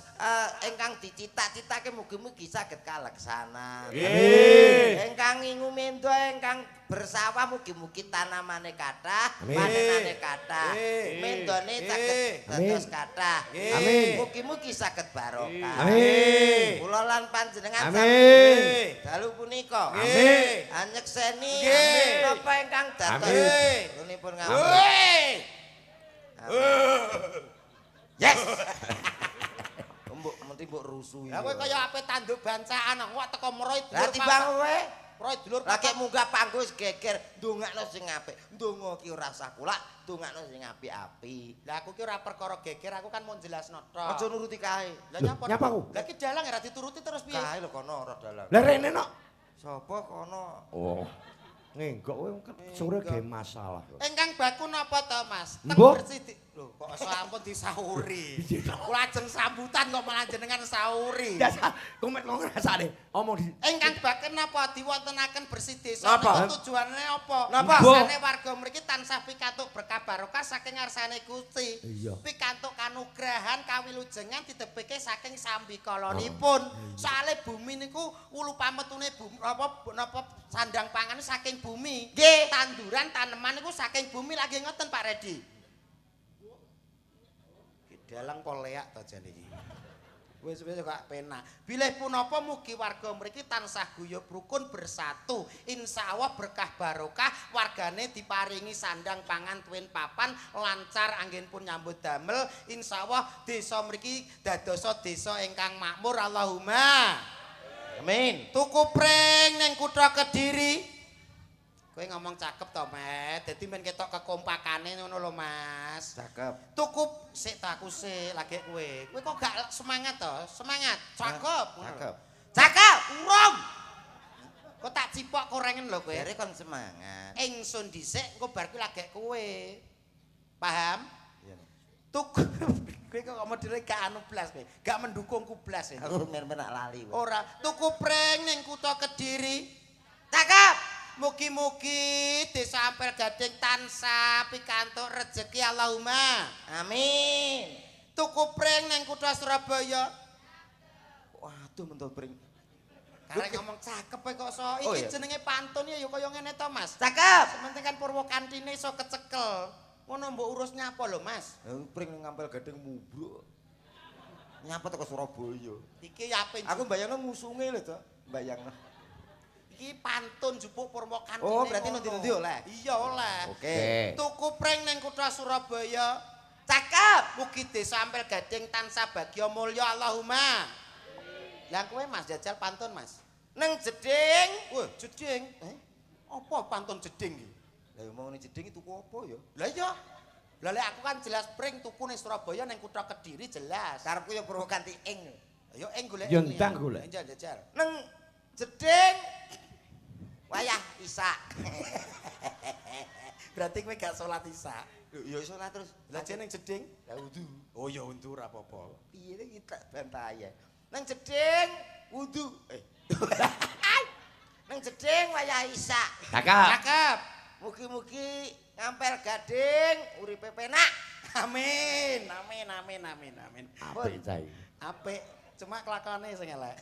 ingkang dicita-citake mugi-mugi saged kaleksanan. Nggih. Ingkang ngumendo ingkang bersawah mugi-mugi tanamane kathah, panenane kathah. Mendone saged dados kathah. Amin. Mugi-mugi saged barokah. Amin. Kula lan panjenengan Amin. dalu punika. Amin. Anyekseni Nggih. napa ingkang dados nipun ngampun. Yes. Mbok rusuhi. Lah kowe kaya ape tanduk bancaan kok teko meroy dulur. Lah timbang kowe meroy dulur. lagi munggah panggung wis geger ndongakno sing apik. Ndonga ki ora usah kula, ndongakno sing apik-apik. Lah aku ki ora perkara geger, aku kan mau jelasno tok. Aja nuruti kae. Lah nyapa? Nyapa ku? Lah ki dalang ora dituruti terus piye? Kae lho kono ora dalang. Lah rene nok. Sapa kono? Oh. Ngenggok kowe kan sore ge masalah. Engkang baku napa to, Mas? Teng Mbok. bersih lho, kok sampun disauri. Kula ajeng sambutan kok malah jenengan sauri. Dasar komet kok ngrasane. Omong di Engkang baken napa diwontenaken bersih desa Napa? niku tujuane apa? Napa? Rasane warga mriki tansah pikantuk berkah barokah saking ngarsane Gusti. Iya. Pikantuk kanugrahan kawilujengan didebeke saking sambikalanipun. Soale bumi niku ulu pametune bumi napa sandang pangan saking bumi. Nggih. Tanduran taneman niku saking bumi lagi ngoten Pak Redi. Dalang poleak to jane iki. Wis kok penak. Bilih punapa mugi warga mriki tansah guyub rukun bersatu. Insyaallah berkah barokah wargane diparingi sandang pangan tuwin papan lancar anggenipun nyambut damel. Insyaallah desa mriki dadosa desa ingkang makmur Allahumma. Amin. Tuku pring ning kutha Kediri. Kowe ngomong cakep to, Met. Dadi men ketok kekompakane ngono lho, Mas. Cakep. Tukup sik ta aku sik lagi kowe. Kowe kok gak semangat to? Semangat. Cakep. Cakep. Cakep. Urung. Kok tak cipok korengen lho kowe. Jare kon semangat. Ingsun dhisik engko bar kuwi lagi kowe. Paham? Iya. Tuku kowe kok modele gak anu blas kowe. Gak mendukungku blas. Aku men-menak lali. Ora, tuku pring ning kutha Kediri. Cakep. Mugi-mugi desa Ampel Gading tansah pikantuk rejeki Allahumma. Amin. Tuku pring ning kutha Surabaya. Waduh mentol pring. Karek ngomong cakep kok so. Oh, Iki iya. jenenge pantun ya kaya ngene to, Mas. Cakep. Sementing kan Purwokantine iso kecekel. Ngono mbok urus nyapa lho, Mas? Pring Ngampel Gading mubruk. Nyapa teko Surabaya. Iki ape? Aku bayangno musunge lho, Cok. Bayangno. Iki pantun jupuk Purwokantine. Oh, berarti nanti oleh. Iya oleh. Oke. Tuku pring ning kutha Surabaya. Cakep. Mugi desa Ampel Gading tansah bagya mulya Allahumma. Lah kowe Mas jajal pantun, Mas. Neng jeding. Wah, jeding. Apa pantun jeding iki? Lah mau ning jeding tuku apa ya? Lah iya. Lah lek aku kan jelas pring tuku ning Surabaya ning kutha Kediri jelas. Karepku ya Purwokanti ing. Ayo ing golek. Yo ndang golek. Jajal. Neng jeding. Wayah Isa. Berarti kowe gak salat Isya. Ya iso lah terus. Lah jeneng jeding? Lah wudu. Oh ya untu ora apa-apa. Piye iki tak bantahe. Neng jeding wudu. Neng jeding wayah Isa. Cakep. Cakep. Mugi-mugi Ngampel Gading uripe penak. Amin. Amin amin amin amin. Apik cai. Apik. Cuma kelakuane sing elek.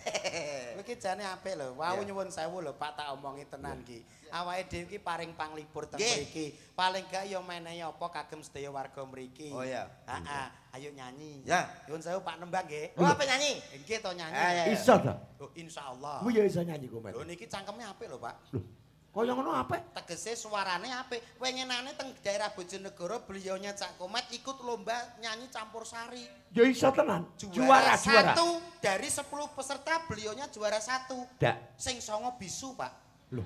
Kowe iki jane apik lho. Wau nyuwun sewu lho Pak tak omongi tenan iki. Awake dhewe iki paring panglipur teng mriki. Paling gak ya menehi apa kagem sedaya warga mriki. Oh ya. Heeh. Ayo nyanyi. Ya. Nyuwun sewu Pak Nembang nggih. Oh apa nyanyi? Nggih to nyanyi. Iso ta? Oh insyaallah. Ku ya iso nyanyi komet. Lho niki cangkeme apik lho Pak. Loh, kaya ngono apik. Tegese suarane apik. Wengenane teng daerah Bojonegoro beliaunya Cak Komet ikut lomba nyanyi campur sari. Ya iso tenan. Juara Juara. satu dari 10 peserta beliaunya juara 1. Dak. Sing songo bisu Pak. Loh.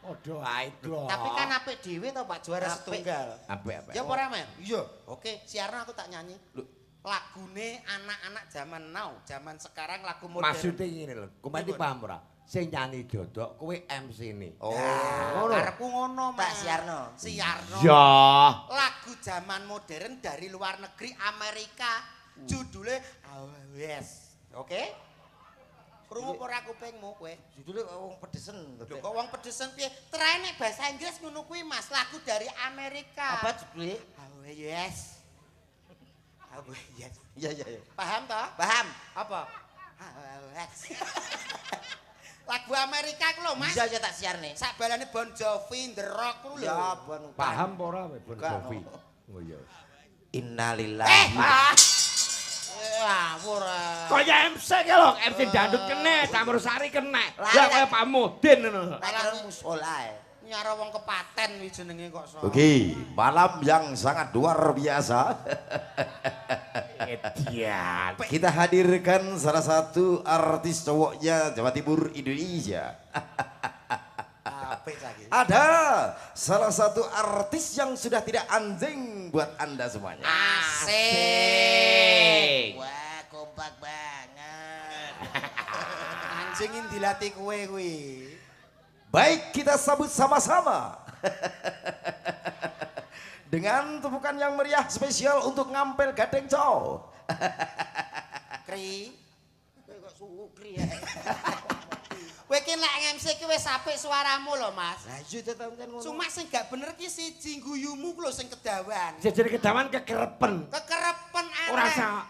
Padha ae, Bro. Tapi kan apik dhewe to Pak juara setunggal. Apik. Ya ora men? Iya. Oke, siarno aku tak nyanyi. Lagune anak-anak zaman now, zaman sekarang lagu modern. Maksudnya ngene lho, kowe paham ora? Sing nyanyi dodok kowe MC-ne. Oh, karepku ngono, Mas. Tak siarno. Siarno. Ya. Lagu zaman modern dari luar negeri Amerika. Judulnya Yes. Oke? Krungu ora kupingmu kowe? Judule wong pedesen. Lho kok wong pedesen piye? Terae nek bahasa Inggris ngono kuwi Mas, lagu dari Amerika. Apa judule? Yes. Yes. Iya. Paham toh? Paham. Apa? Yes. Lagu Amerika ku lho Mas. Iya tak siarne. Sak balane Bon Jovi, The Rock ku lho. Ya Bon. Paham apa ora Bon Jovi? Oh iya. Innalillahi. Ngawur. Kaya MC ki lho, MC Dandut kene, Campur Sari kene. Lah kaya Pak Mudin ngono. Lah musola ae. Nyara wong kepaten wi jenenge kok so. Oke, malam yang sangat luar biasa. Edian. Kita hadirkan salah satu artis cowoknya Jawa Timur Indonesia. Ada salah satu artis yang sudah tidak anjing buat Anda semuanya. Asik. Wah, kompak banget. Anjingin dilatih kue kuwi. Baik, kita sambut sama-sama. Dengan tepukan yang meriah spesial untuk Ngampel Gading Cow. Kri. Kowe kok suwu kri ya. Kowe ki lek MC ki wis apik suaramu lho, Mas. Lah iya tetep ngono. Cuma sing gak bener ki siji guyumu ku lho sing kedawan. Jejere kedawan kekerepen. Kekerepen aneh. Ora sa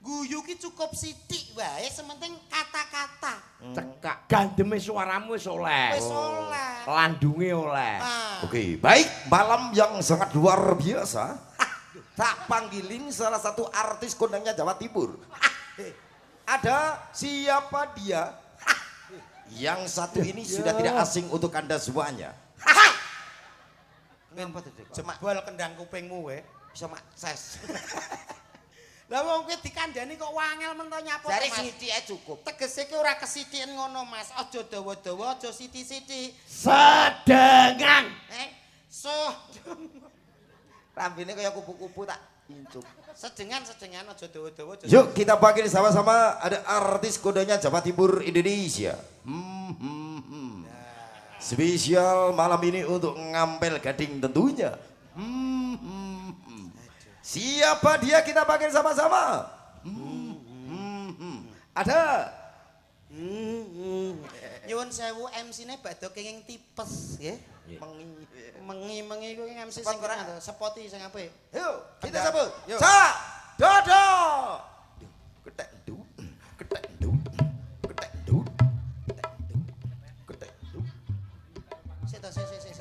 guyu ki cukup sithik wae, sementing kata-kata. Cekak gandeme suaramu wis oleh. Wis oleh. Landunge oleh. Oke, baik, malam yang sangat luar biasa. Tak panggilin salah satu artis kondangnya Jawa Timur. Ada siapa dia? Yang satu ini sudah tidak asing untuk Anda semuanya. Cuma bal kendang kupingmu we. Bisa makses. Lah wong kuwi dikandani kok wangel men to nyapa Mas. Jare sithike cukup. Tegese ki ora kesithiken ngono Mas. Aja dawa-dawa, aja sithik-sithik. Sedengan. Rambine kaya kupu-kupu tak incuk. Sedengan aja dawa-dawa. Yuk kita panggil sama-sama, ada artis kodenya Jawa Timur Indonesia. Spesial malam ini untuk Ngampel Gading tentunya. Siapa dia kita panggil sama-sama? Ada. Nyuwun sewu MC-ne badhe kenging tipes nggih. Mengi kuwi MC sing kurang sepoti sing apik. Yuk, kita sambut. Sa Dodo. Ketek du.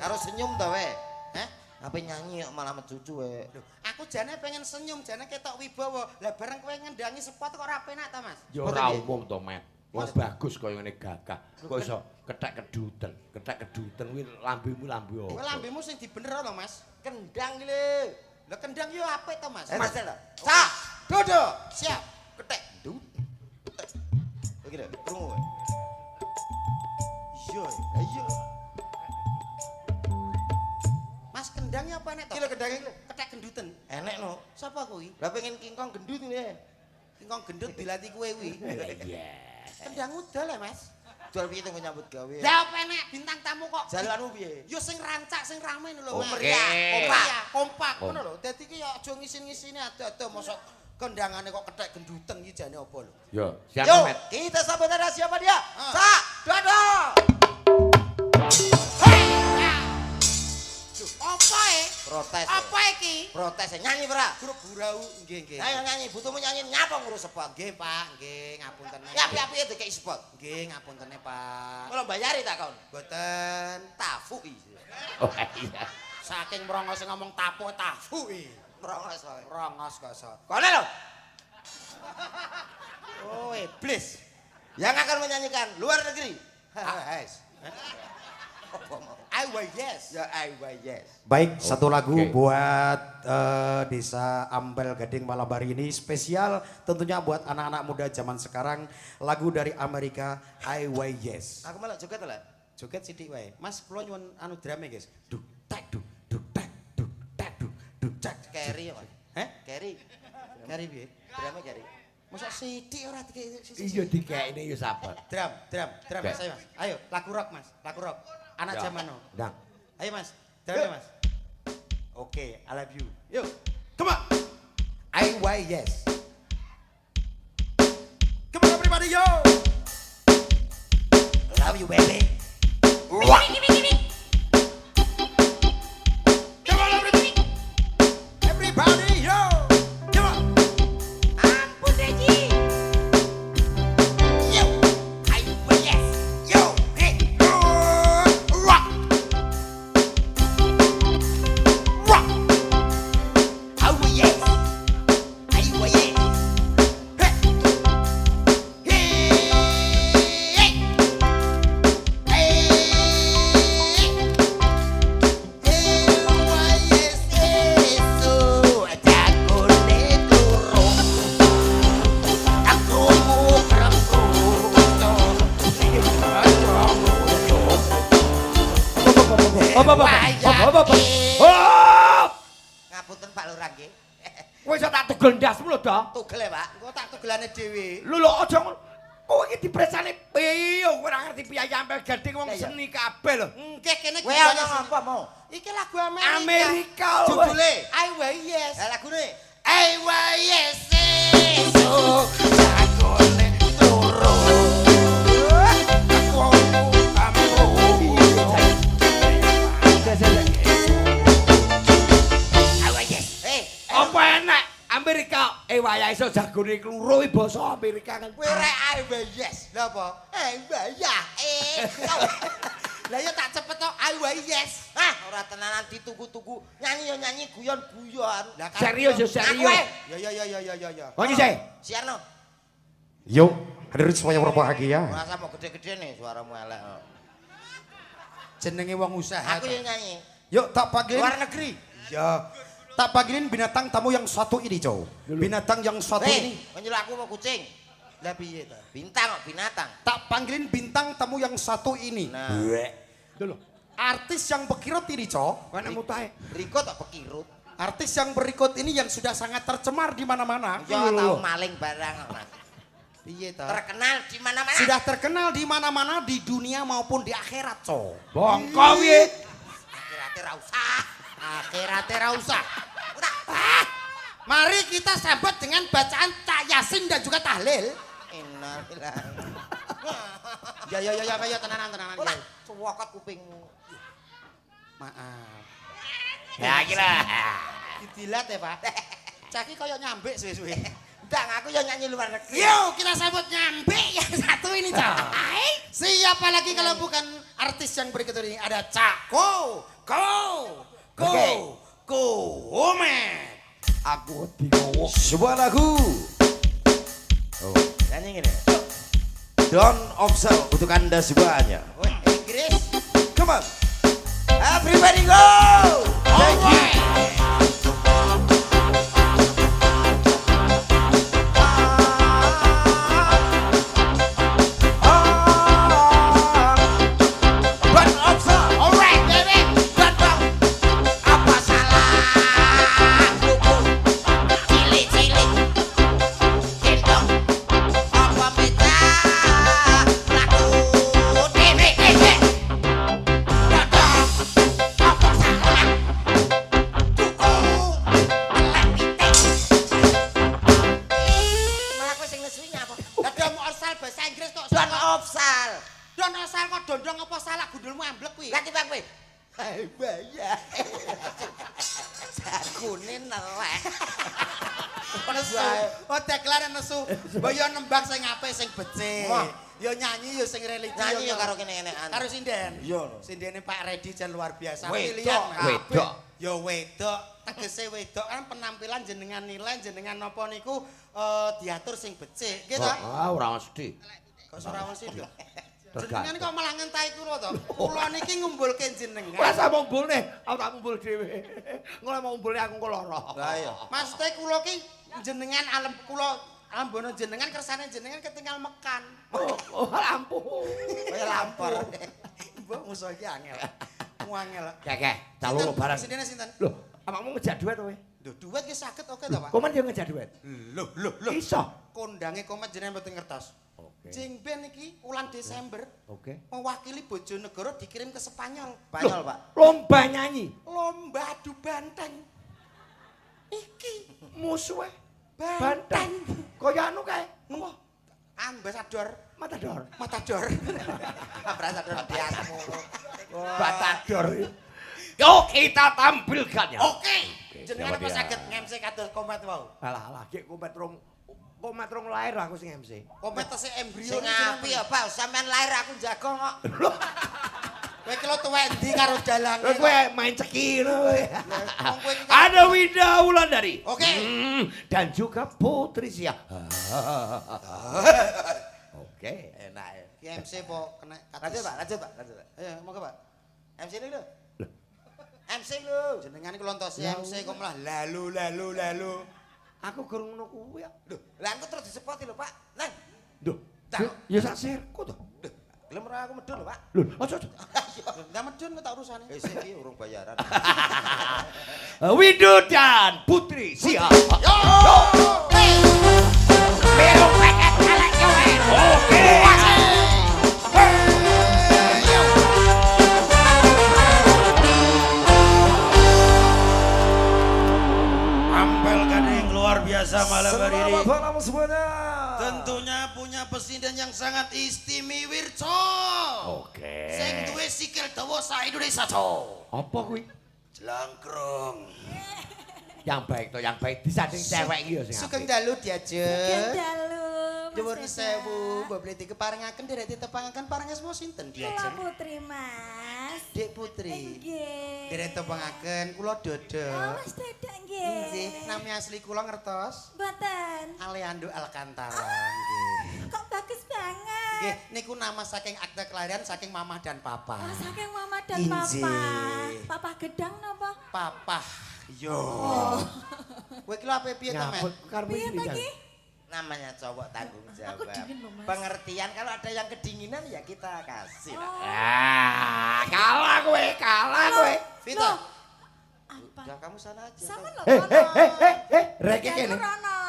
Harus senyum ta we. Hah? Apa nyanyi kok malah mecucu we. Aku jane pengen senyum, jane ketok wibawa. Lah bareng kowe ngendangi spot kok ora penak ta, Mas? Ya ora umum to, Met. Wis bagus kaya ngene gagah. Kok iso kethek keduten kuwi lambemu lambe opo? Kowe lambemu sing dibener lho, Mas. Kendang iki lho. Lah kendang yo apik to, Mas. Mas. Sa Dodo. Siap. Ketek du. Oke deh, krungu. Iya. Mas kendangnya apa nek to? Iki lho kendang iki. Ketek genduten. Enek no. Sapa kuwi? Lah pengen kingkong gendut ini. Kingkong gendut dilatih kowe kuwi. Iya. Kendang udal ya, Mas. Jual piye to nyambut gawe. Lah apa nek bintang tamu kok Jalanmu piye? yo sing rancak sing rame lho, Mas. Kompak ngono lho. Dadi ki yo aja ngisin-ngisine ado-ado mosok kendangane kok ketek genduten iki jane apa lho. Yo, siap, Yo, Met. kita sambut ada siapa dia? Sa Dodo. Apa Protes. Apa iki? Protes nyanyi ora? Grup burau nggih. Ayo nyanyi, butuhmu nyanyi nyapa ngurus spot. Nggih, Pak. Nggih, ngapunten. Ya api-api dikeki spot. Nggih, ngapuntene, Pak. Kalau bayari tak kaon? Boten Tafuki. Oh iya. saking merongos ngomong tafuki. Merongos wae. Rongos kok. Kono lho. Oh, iblis. Yang akan menyanyikan luar negeri. Yes. Ya yes. Baik, satu lagu buat Desa Ampel Gading malam hari ini spesial tentunya buat anak-anak muda zaman sekarang, lagu dari Amerika, Yes. Aku malah joget lah. Joget sithik wae. Mas kula nyuwun anu drame, guys. Duk tak duk tak duk tak duk tak. Keri ya, Mas. Heh? Keri. Kari piye? Drama keri. Masa sithik ora dikek. Iya dikekne ya sabar. Drum Mas, ayo Mas. Ayo, lagu rock Mas, lagu rock. Anak zaman now. Ndang. Ayo Mas, drumnya Mas. Oke, I love you. Yuk, come on. yes. Come on everybody, yo. Love you, baby. Come on everybody. Everybody, yo. Come on. Ampun Deji. Yo, yes. Yo, hey. Rock. Rock. Oh yes. Ayo yes. Apa? Ngapunten Pak Lurah nggih. Kowe iso tak tugel ndasmu lho, Dok. Tugel ya, Pak. Engko tak tugelane dhewe. Lho aja ngono. Kowe iki dipresane piye? Kowe ora ngerti piye ampel gading wong seni kabeh lho. Nggih kene Kowe ana ngapa mau? Iki lagu Amerika. Amerika. Judule I Will Yes. Lah lagune I Will Yes. So jagone turu. Apa enak Amerika wayah iso jagone kluru basa Amerika kan. Kowe rek I Will Yes. Lha apa? I Will Ya. Lah ya tak cepet to I Will Yes. Hah, ora tenanan dituku-tuku. Nyanyi yo nyanyi, guyon-guyon. Serius yo serius. Ya. Kok iki sih? Siarno. Yuk, hadirin semuanya berbahagia. Masa mau gede-gede nih suaramu elek. Jenenge wong usaha. Aku yang nyanyi. Yuk tak panggilin. Luar negeri. Ya. Tak panggilin binatang tamu yang satu ini, Cow. Binatang yang satu ini. Menyuruh aku mau kucing. Lah piye ta? Bintang, binatang. Tak panggilin bintang tamu yang satu ini. Nah. Dulu. Artis yang berikut ini, Cow. Mana mutahe? Riko tak pekirut. Artis yang berikut ini yang sudah sangat tercemar di mana-mana. Ya tahu maling barang, Mas. Piye ta? Terkenal di mana-mana. Sudah terkenal di mana-mana di dunia maupun di akhirat, Cow. Bongko piye? Akhirate ra usah. Akhirate ra usah. Udah. Mari kita sambut dengan bacaan Cak Yasin dan juga tahlil. Innalillah. Ya, tenanan. Udah, suwokot kupingmu. Maaf. Ya kira. Didilat ya, Pak. Caki koyo nyambik suwe-suwe. Ndang aku yang nyanyi luar negeri. Yuk, kita sambut nyambik yang satu ini, Cak. Siapa lagi kalau bukan artis yang berikut ini? Ada Cak Omet. Aku dingowo. Sebuah lagu. Oh, nyanyi gini. Don't observe untuk Anda semuanya. Oh, Inggris. Come on. Everybody go. Alright. Boyo nembang sing apik sing becik. Yo nyanyi yo sing religi. Nyanyi yo karo kene-kenean. Karo sinden. Iya. Sindene Pak Redi jan luar biasa. Wedok. Yo wedok. Tegese wedok kan penampilan jenengan nilai jenengan napa niku diatur sing becik. Nggih ta? Ora mesti. Kok ora mesti lho. Tergantung. Jenengan kok malah ngentahi kula to. Kula niki ngumpulke jenengan. Wes tak ngumpulne, aku tak ngumpul dhewe. Ngono mau ngumpulne aku kok lara. Lah iya. Maksude kula ki jenengan alam kula ambono jenengan kersane jenengan ketinggal mekan. Oh, lampu. Kaya lampor. musuh iki angel. Muangel. Kek, calo barang. Sintene sinten? Lho, awakmu ngejak duet kowe? Lho, duet ki saged oke to, Pak? Komat yo ngejak duet. Lho. Iso. Kondange komat jenengan mboten ngertos. Oke. Jeng Ben iki wulan Desember. Oke. Mewakili Bojonegoro dikirim ke Spanyol. Spanyol, Pak. Lomba nyanyi. Lomba adu banteng. Iki Musuhe banteng. Kaya anu kae. Apa? Ambasador. Matador. Ambasador diasmu. Matador. Yo kita tampilkannya. Oke. Jenengan apa saged ngemsi kados komet wau? Alah, gek komet rong lahir aku sing MC. Komet tesih embrio Sing api ya, Pak. Sampeyan lahir aku jago kok. Kowe ki lo tuwek ndi karo dalange? Kowe main ceki ngono kowe. Ada Winda Wulandari. Oke. Dan juga Putri Sia. Oke, Enak ya. Ki MC po kena Lanjut, Pak. Ayo, monggo, Pak. MC ini lho. MC lho. Jenengan iki lontos MC kok malah lalu. aku gurung ngono kuwi. Lho, lah aku terus disepoti lho, Pak. Nang. Duh, ya sak sirku to. Gelem ora aku medun lho, Pak. Lho, aja. Ndak medun kok tak urusane. Wis iki urung bayaran. Windu dan Putri Sia. Yo! Melu peket kalek kowe. Oke. Tampilkan yang luar biasa malam hari ini. Selamat malam semuanya. Tentunya punya presiden yang sangat istimewa. Oke. Sing duwe sikil dawa sa Indonesia. Apa kuwi? Jelangkrung. Yang baik disanding cewek iki ya sing Sugeng apik. dalu diajeng. Sugeng dalu. Dhuwur sewu, mbok bleti keparengaken derek ditepangaken parengesmu sinten Kula diajeng? Putri Mas. Dek Putri. Nggih. Derek tepangaken kula Dodo. Oh, Mas Dadak nggih. Nggih, nami asli kula ngertos? Mboten. Aleando Alcantara nggih. Kok bagus banget. Nggih, niku nama saking akte kelahiran saking mamah dan papa. Oh, saking mama dan Injih. papa. Papa gedang napa? Papa. Yo. Kowe ki lho ape piye to, Men? Nyaput karep Piye iki. ta iki? Namanya cowok tanggung jawab. Aku dingin loh, Mas. Pengertian kalau ada yang kedinginan ya kita kasih lah. Kalah kowe. Vita. Apa? Udah kamu sana aja. Sama lho Rek kene. kene.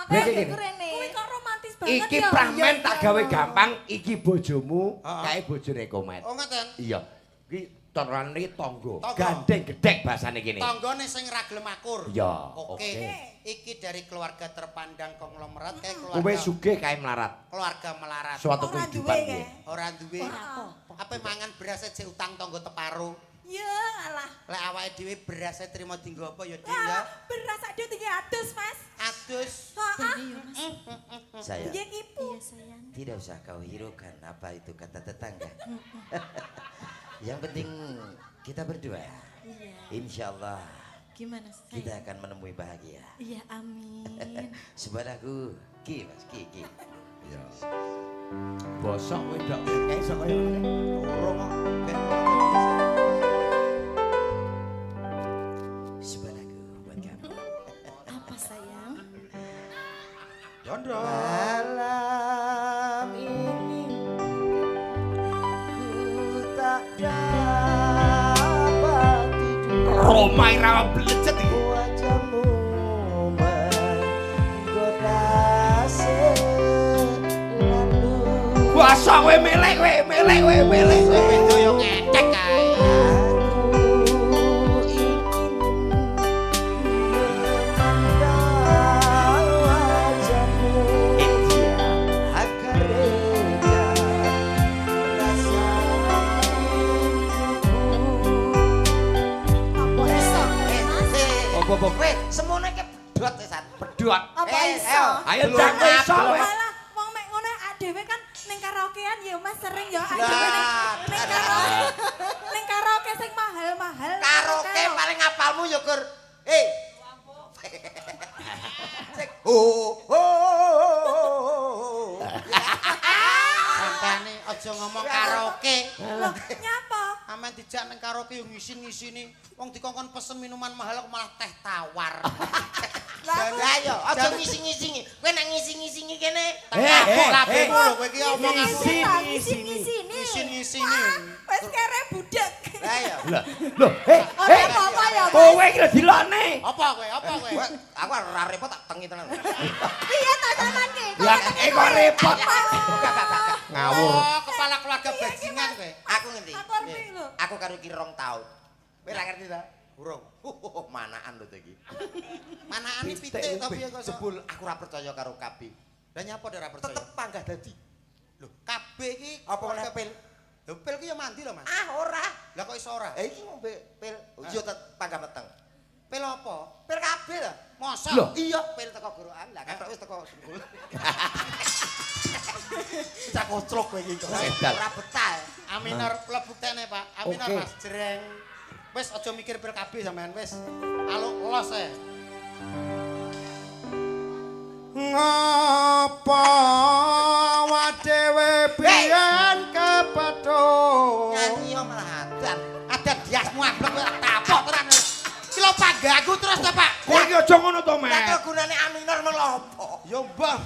Rek kene. Kuwi kok romantis banget Iki ya. pramen tak gawe gampang, iki bojomu Heeh. kae bojone Komet. Oh ngoten. Iya. Iki tonrone tangga. Tangga. Gandeng gedhek bahasane kene. Tanggane sing ra gelem akur. Iya. Oke. Iki dari keluarga terpandang konglomerat kayak Kowe keluarga sugih kae melarat. keluarga melarat. Suatu Ora kehidupan duwe, nggih. kae. Ora duwe. Ora Apa mangan beras aja utang tangga teparo. Ya alah. Lek awake dhewe beras trimo dienggo apa ya, Dik Ah, ya? beras ade 300, Mas. Adus. Heeh. Saya Nggih, Ibu. Iya sayang. tidak usah kau hiraukan apa itu kata tetangga. Yang penting kita berdua. Iya. Insya Allah Gimana sayang? kita akan menemui bahagia. Iya amin. Sebelah aku Ki Mas Ki. Iya. Bosok wedok kae iso kaya ngene. Urung kok. Sebelahku buat kamu. Apa sayang? Jondro. Malam ini ku tak dapat tidur. Romai rawa blecet iki. Wajahmu menggoda selalu. Bosok kowe melek kowe. Sampe yo ngecek kae. Aku ingin memandang wajahmu agar reda rasa Apa iso? Apa? Weh, semono iki pedhot San. Pedhot. Apa iso? Ayo Belum jangan iso kowe. Malah wong mek ngono adewe kan ning karaokean ya Mas sering ya adewe Lah, ning karaoke sing mahal-mahal. karaoke paling apalmu ya Gur. Sing Sampane aja ngomong karaoke. Loh, nyapa? Aman dijak nang karaoke yo ngisin-ngisini. Wong dikongkon pesen minuman mahal kok malah teh tawar. Lah yo aja ngisi-ngisi. Kowe nek ngisi-ngisi kene Kabeh lho kowe iki omong aku. Ngisi-ngisi. Ngisin-ngisini. Wes kere budek Lah ya. Lho, Apa ya? kowe iki lho dilokne. Apa kowe? Aku ora repot tak tengi tenan. Piye ta sampean ki? Lah kok repot. Gak. Ngawur. Oh, kepala keluarga bajingan kowe. Aku ngendi? Aku arep lho. Aku karo iki 2 taun. Kowe ora ngerti ta? Urung. Manaan lho iki. Manaan iki pitik to piye kok. Jebul aku ora percaya karo KB. Lah nyapa ora percaya? Tetep panggah dadi. Lho, kabeh iki Apa meneh pil? Lho, pil ki ya mandi lho, Mas. Ah, ora. Lah kok iso ora? Iki ngombe pil. Yo panggah meteng. Pil apa? Pil kabeh lho. Mosok? Lho. Iya, pil teko gorokan. Lah katok wis teko sungkul. Cak kocrok kowe iki kok. Ora betah. Aminor klub buktene, Pak. Aminor Oke. Mas jreng. Wis aja mikir pil kabeh sampean wis. Aluk los ae. Ngapa wadewe biyen kepethuk? Nyanyi malah adan. Adat diasmu ablek kowe tak tapok tenan. Ki lho panggaku terus to, Pak. Kowe iki aja ngono to, Lah Mek. gunane aminor melopo? Ya mbah.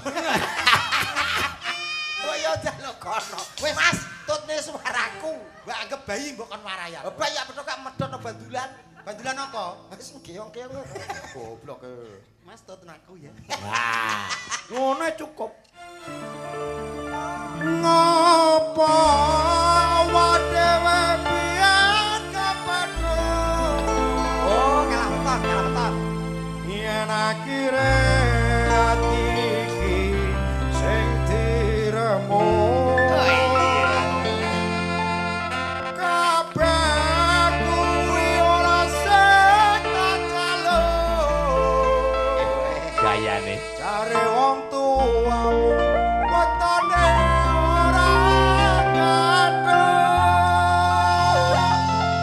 Oh ya jaluk kono. Wis Mas, tutne suaraku. Mbak anggap bayi mbok kon warayan. Bapak ya petok gak medhot no bandulan. Bandulan apa? Wis ngeong-keong. Goblok e. Mas tutun aku ya. Wah. Ngono cukup. Ngapa wadewe biyen kepethuk? Oh, kalah beton. Yen akhire ati iki sing diremuk. Kabeh kuwi ora sing tak jaluk. Gayane. Jare wong tuamu wetone ora gathuk.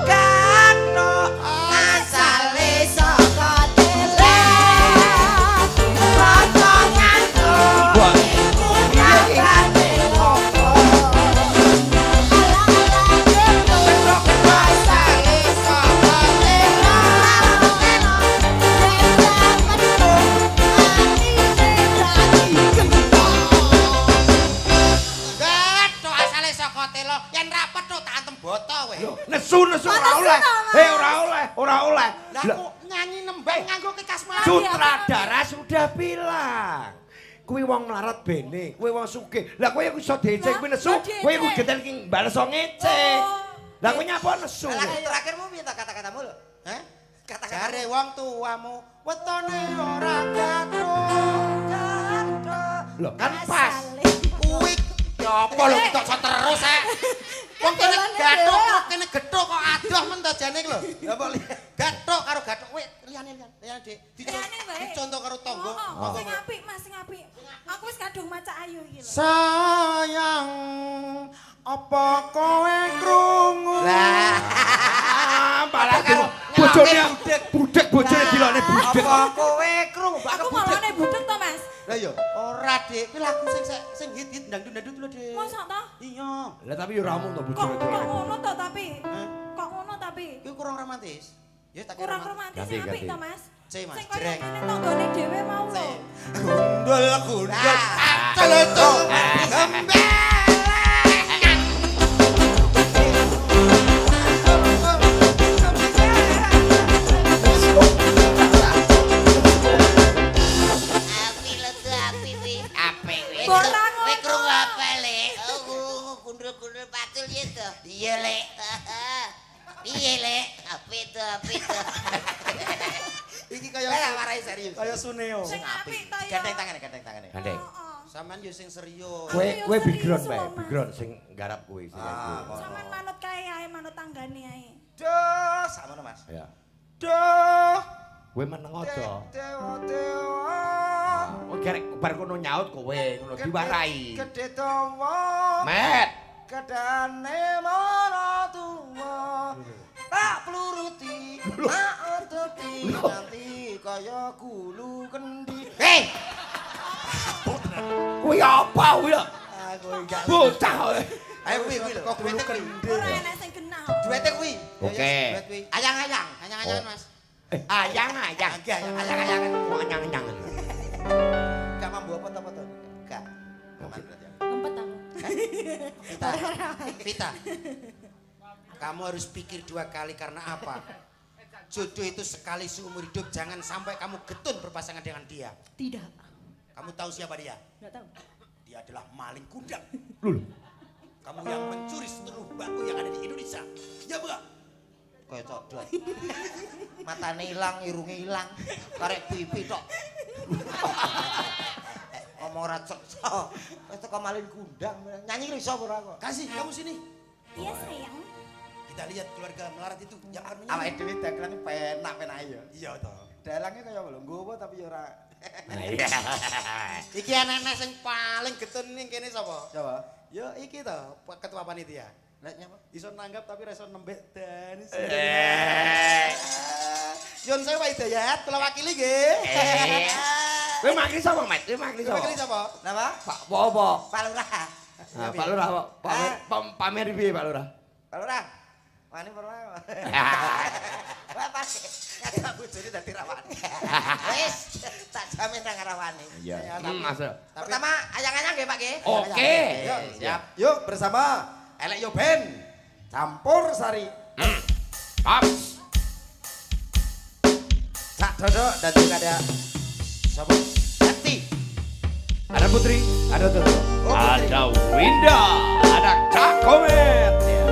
Katok asale saka tele. Potongan Wah. nyatane opo. Asale saka tele. Gathuk asale saka telo, yen ra petuk tak antem boto kowe. Nesu ora oleh. Ora oleh. Lah aku nyanyi nembang nganggo kikas mlayu. Sutradara sudah bilang. Kuwi wong melarat bene, kuwi wong sugih. Lah kowe iso diece kuwi nesu, kowe iku getel ki baleso ngece. Lah kowe nyapa nesu? Lah terakhirmu piye ta kata-katamu lho? Heh? Kata-katamu. Jare wong tuamu wetone ora gathuk. Lho kan pas. Kuwi ya apa lho kita iso terus Wong kene gathuk kok kene gethuk kok adoh men to jane iki lho. Ya apa li? Gathuk karo gathuk kowe liyane Dik. Liyane wae. Dicontoh karo tangga. Sing apik Mas, sing apik. Aku wis kadung maca ayu iki lho. Sayang apa kowe krungu? Lah, Malah karo bojone budek bojone dilokne budek. apa kowe krungu? Aku malane budek to Mas. Lah ya ora Dik, kuwi lagu sing hit-hit dangdut-dangdut lho Dik. Mosok to? Iya. Lah tapi yo ramu to Kok bojone dilokne. ngono to tapi? Hah? Kok ngono tapi? Kuwi kurang romantis. Ya tak kira Kurang romantis Ganti, sing apik ganti. to Mas. C, Mas, Sing kaya jreng. ngene tanggane dhewe mau lho. Gundul. Ah. Celetuk. Api lho tuh api wi. Api wi. Borang Kowe ngono. krungu apa le? Oh, gundul-gundul patul ya tuh. Iya le. Piye le? Api tuh. Iki kaya Lah warai serius. kaya Suneo. Sing apik to ya. Gandeng tangane. Gandeng. Sampean yo sing serius. Kowe background bae, background sing garap kuwi sing. Sampeyan manut kae ae, manut tanggane ae. Duh, sakmono Mas. Ya. Duh. Kowe meneng aja. Dewa. Oh gerek bar kono nyaut kowe, ngono diwarai. Gedhe dawa. Met. Kedane mara tuwa. Tak pluruti, tak otuti, nanti kaya gulu kendi. Hei, Kuwi apa kuwi? Aku enggak. Bocah. ayo kuwi lho. Kok gulu kendi. Ora enak sing genah. Duete kuwi. Oke. Ayang-ayang. Anyang-anyangan, Mas. Ayang-ayang. Ayang-ayangan. Wong anyang-anyangan. Gak mambu apa-apa. Gak. Aman berarti. Ngempet aku. Vita. Kamu harus pikir 2 kali karena apa? Jodoh itu sekali seumur hidup, jangan sampai kamu getun berpasangan dengan dia. Tidak. Kamu tahu siapa dia? Enggak tahu. Dia adalah maling kundang. Lul. Kamu yang mencuri seluruh batu yang ada di Indonesia. Ya bukan? Kayak codot. Matane ilang, irunge ilang. Karek pipi tok. Ngomong ora cocok. Wis teko malin kundang. Nyanyi iso ora kok. Kasih kamu sini. Iya sayang. Kita lihat keluarga melarat itu yang akan menyanyi. Awake dhewe dagelan penak-penak ya. Iya toh. Dalangnya kaya lho, nggowo tapi ya ora. Iya. Iki anak-anak sing paling getun ning kene sapa? Coba. Ya iki toh, ketua panitia. Lek nyapa? Iso nanggap tapi ra iso nembek dan. Yon saya Pak Hidayat, kula wakili nggih. Kowe makili sapa, Mat? Kowe makili sapa? Wakili sapa? Napa? Pak apa? Pak Lurah. Nah, Pak Lurah, pamer piye Pak Lurah? Pak Lurah. Wani pernah. Wah pas kata bojone dadi rawani. Wis, tak jamin nang rawani. Iya. Masuk. Pertama ayang-ayang nggih Pak nggih. Oke. Yuk, Siap. Yuk bersama Elek Yo Band Campur Sari. Paps. Cak Dodo dan juga ada siapa? Sakti. Ada Putri, ada Dodo. Ada Winda, ada Cak Komet. Ya.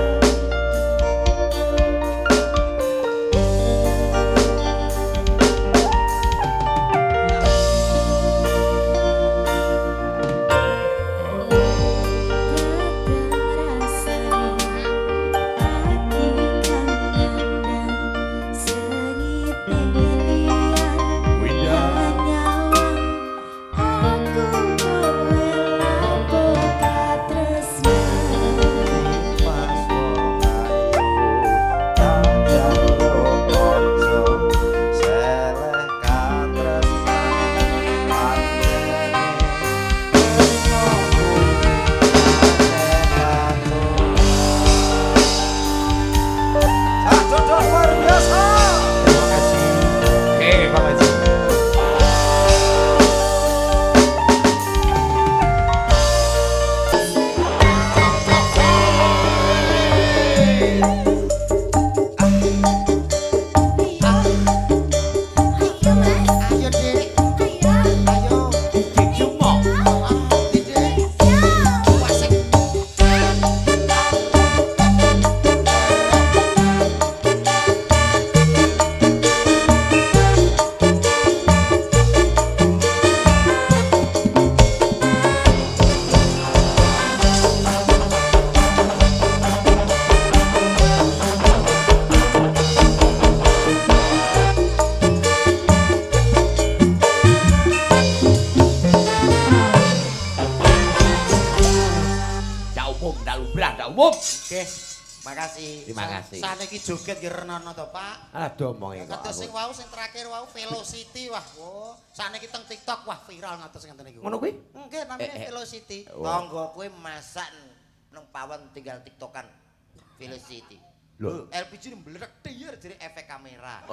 Makasih. Terima kasih. Saniki joget nggih renono to, Pak. Aduh omonge kok. Kados sing wau sing terakhir wau Velocity wah. Oh, saniki teng TikTok wah viral ngatos ngenten niku. Ngono kuwi? Nggih namanya Velocity. Tonggo kowe masak nang pawon tinggal TikTokan. Velocity. Lho, LPG mblethek tiyer jadi efek kamera.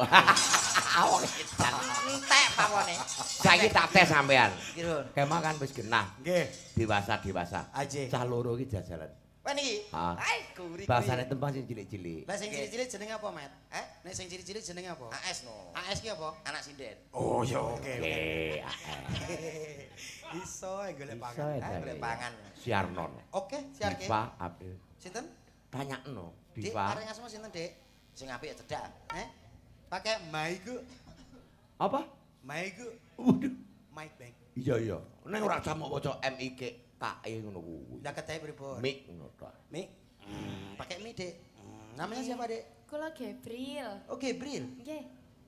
awak edan. Entek pawone. Saiki tak tes sampean. Kirun. Kemah kan wis genah. Nggih. Dewasa. Aje. Cah loro iki jajalan. Wah niki. Ah. Ai guri. Bahasane tembang sing cilik-cilik. Lah sing cilik-cilik jenenge apa, Mat? Nek sing cilik-cilik jenenge apa? AS no. AS ki apa? Anak sinden. Oh, ya oke. Oke. Iso golek Iso pangan. ya, Golek pangan. Siarnon. Oke, siarke. Diva April. Sinten? Tanyakno. Dik, Diva. arek ngasmo sinten, Dik? Sing apik cedak. Pakai maiku. Apa? Maiku. Waduh. Mic Bank. Iya. Ning ora usah mok waca MIK KE ngono kuwi. Lah ketahe pripun? Mik ngono tok. Mik. Pakai mik, Dik. Namanya siapa, Dik? Kula Gabriel. Oh, Gabriel. Nggih,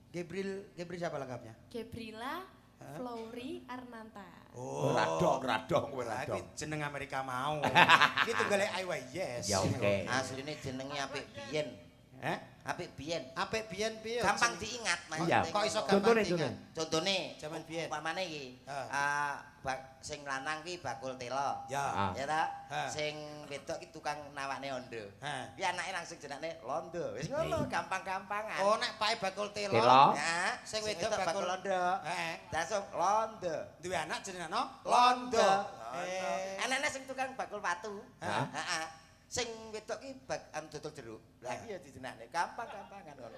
Gabriel siapa lengkapnya? Gabriela Flori Arnanta. Oh, radok kowe Lah, radok. iki jeneng Amerika mau. Iki tunggale IYS. Ya oke. Asline jenenge apik biyen. Apik biyen. Apik biyen piye? Gampang diingat, Mas. Iya. Kok iso gampang Contone, diingat? Contone Jaman biyen. umpamane iki. Sing lanang ki bakul telo. Ya. Ya ta? Ha. Sing wedok ki tukang nawakne ondo. Ha. Ki anake langsung jenenge Londo. Wis ngono, gampang-gampangan. Oh, nek pae bakul telo. Telo. Ya, Sing wedok bakul Londo. Heeh. Langsung Londo. Duwe anak jenenge ano? Londo. Eh. Anake sing tukang bakul watu. Hah? Heeh. Sing wedok ki bakan dodol jeruk. Lah iya dijenenge gampang-gampang kan ngono.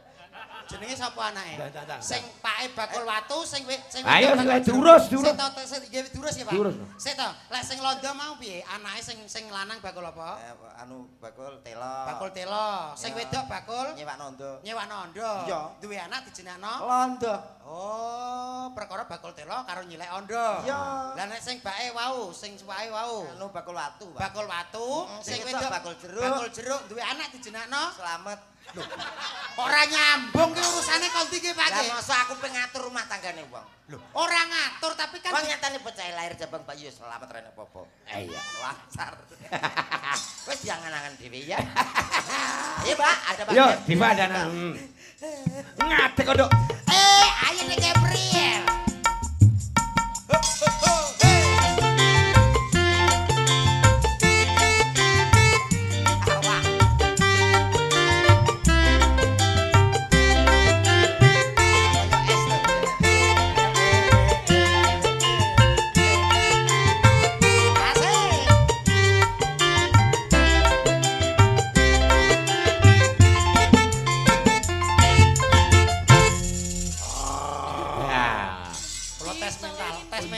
Jenenge sapa anake? Sing pake bakul watu, sing Ayo durus. Sing nggih durus ya, Pak. Sik to. Lek sing londo mau piye? Anake sing lanang bakul apa? Anu bakul telo. Bakul telo. Sing wedok bakul nyewak nondo. Nyewak nondo. Iya. Duwe anak dijenengno Londo. Oh, perkara bakul telo karo nyilek ondo. Iya. Lah nek sing bake wau, sing suwake wau. Anu bakul watu, Pak. Bakul watu, sing wedok bakul jeruk. Bakul jeruk duwe anak dijenengno Slamet. ora nyambung ki urusane konti ki, Pak. Lah masa aku pengatur rumah tanggane wong. Lho, ora ngatur tapi kan Wong nyatane bocah lahir Jabang Bayu selamat rene popo. Iya, lancar. Wis diangan-angan dhewe ya. Iya, Pak, ada Pak. Yo, Diva ada nang. Ngadeg kok, Dok. Ayo nih Gabriel.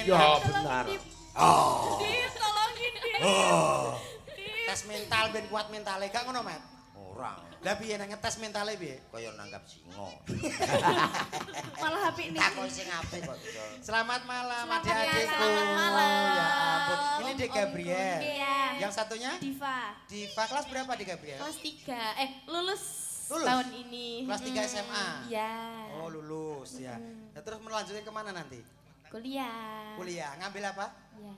Ya benar. Tolongin dia. tes mental ben kuat mentale gak ngono, Mat? Orang Lah piye nek ngetes mentale piye? kaya nanggap singo. Malah HP ini. Takon sing apik kok. Selamat malam Selamat adik-adikku. selamat malam. Ya ampun. Ini Dek Gabriel. Iya. Yang satunya? Diva. Diva kelas berapa Dek Gabriel? Kelas 3. Lulus Lulus? tahun ini. Kelas 3 SMA? Iya. Oh, lulus ya. Ya terus melanjutkan kemana nanti? Kuliah. Kuliah. Ngambil apa? Ya.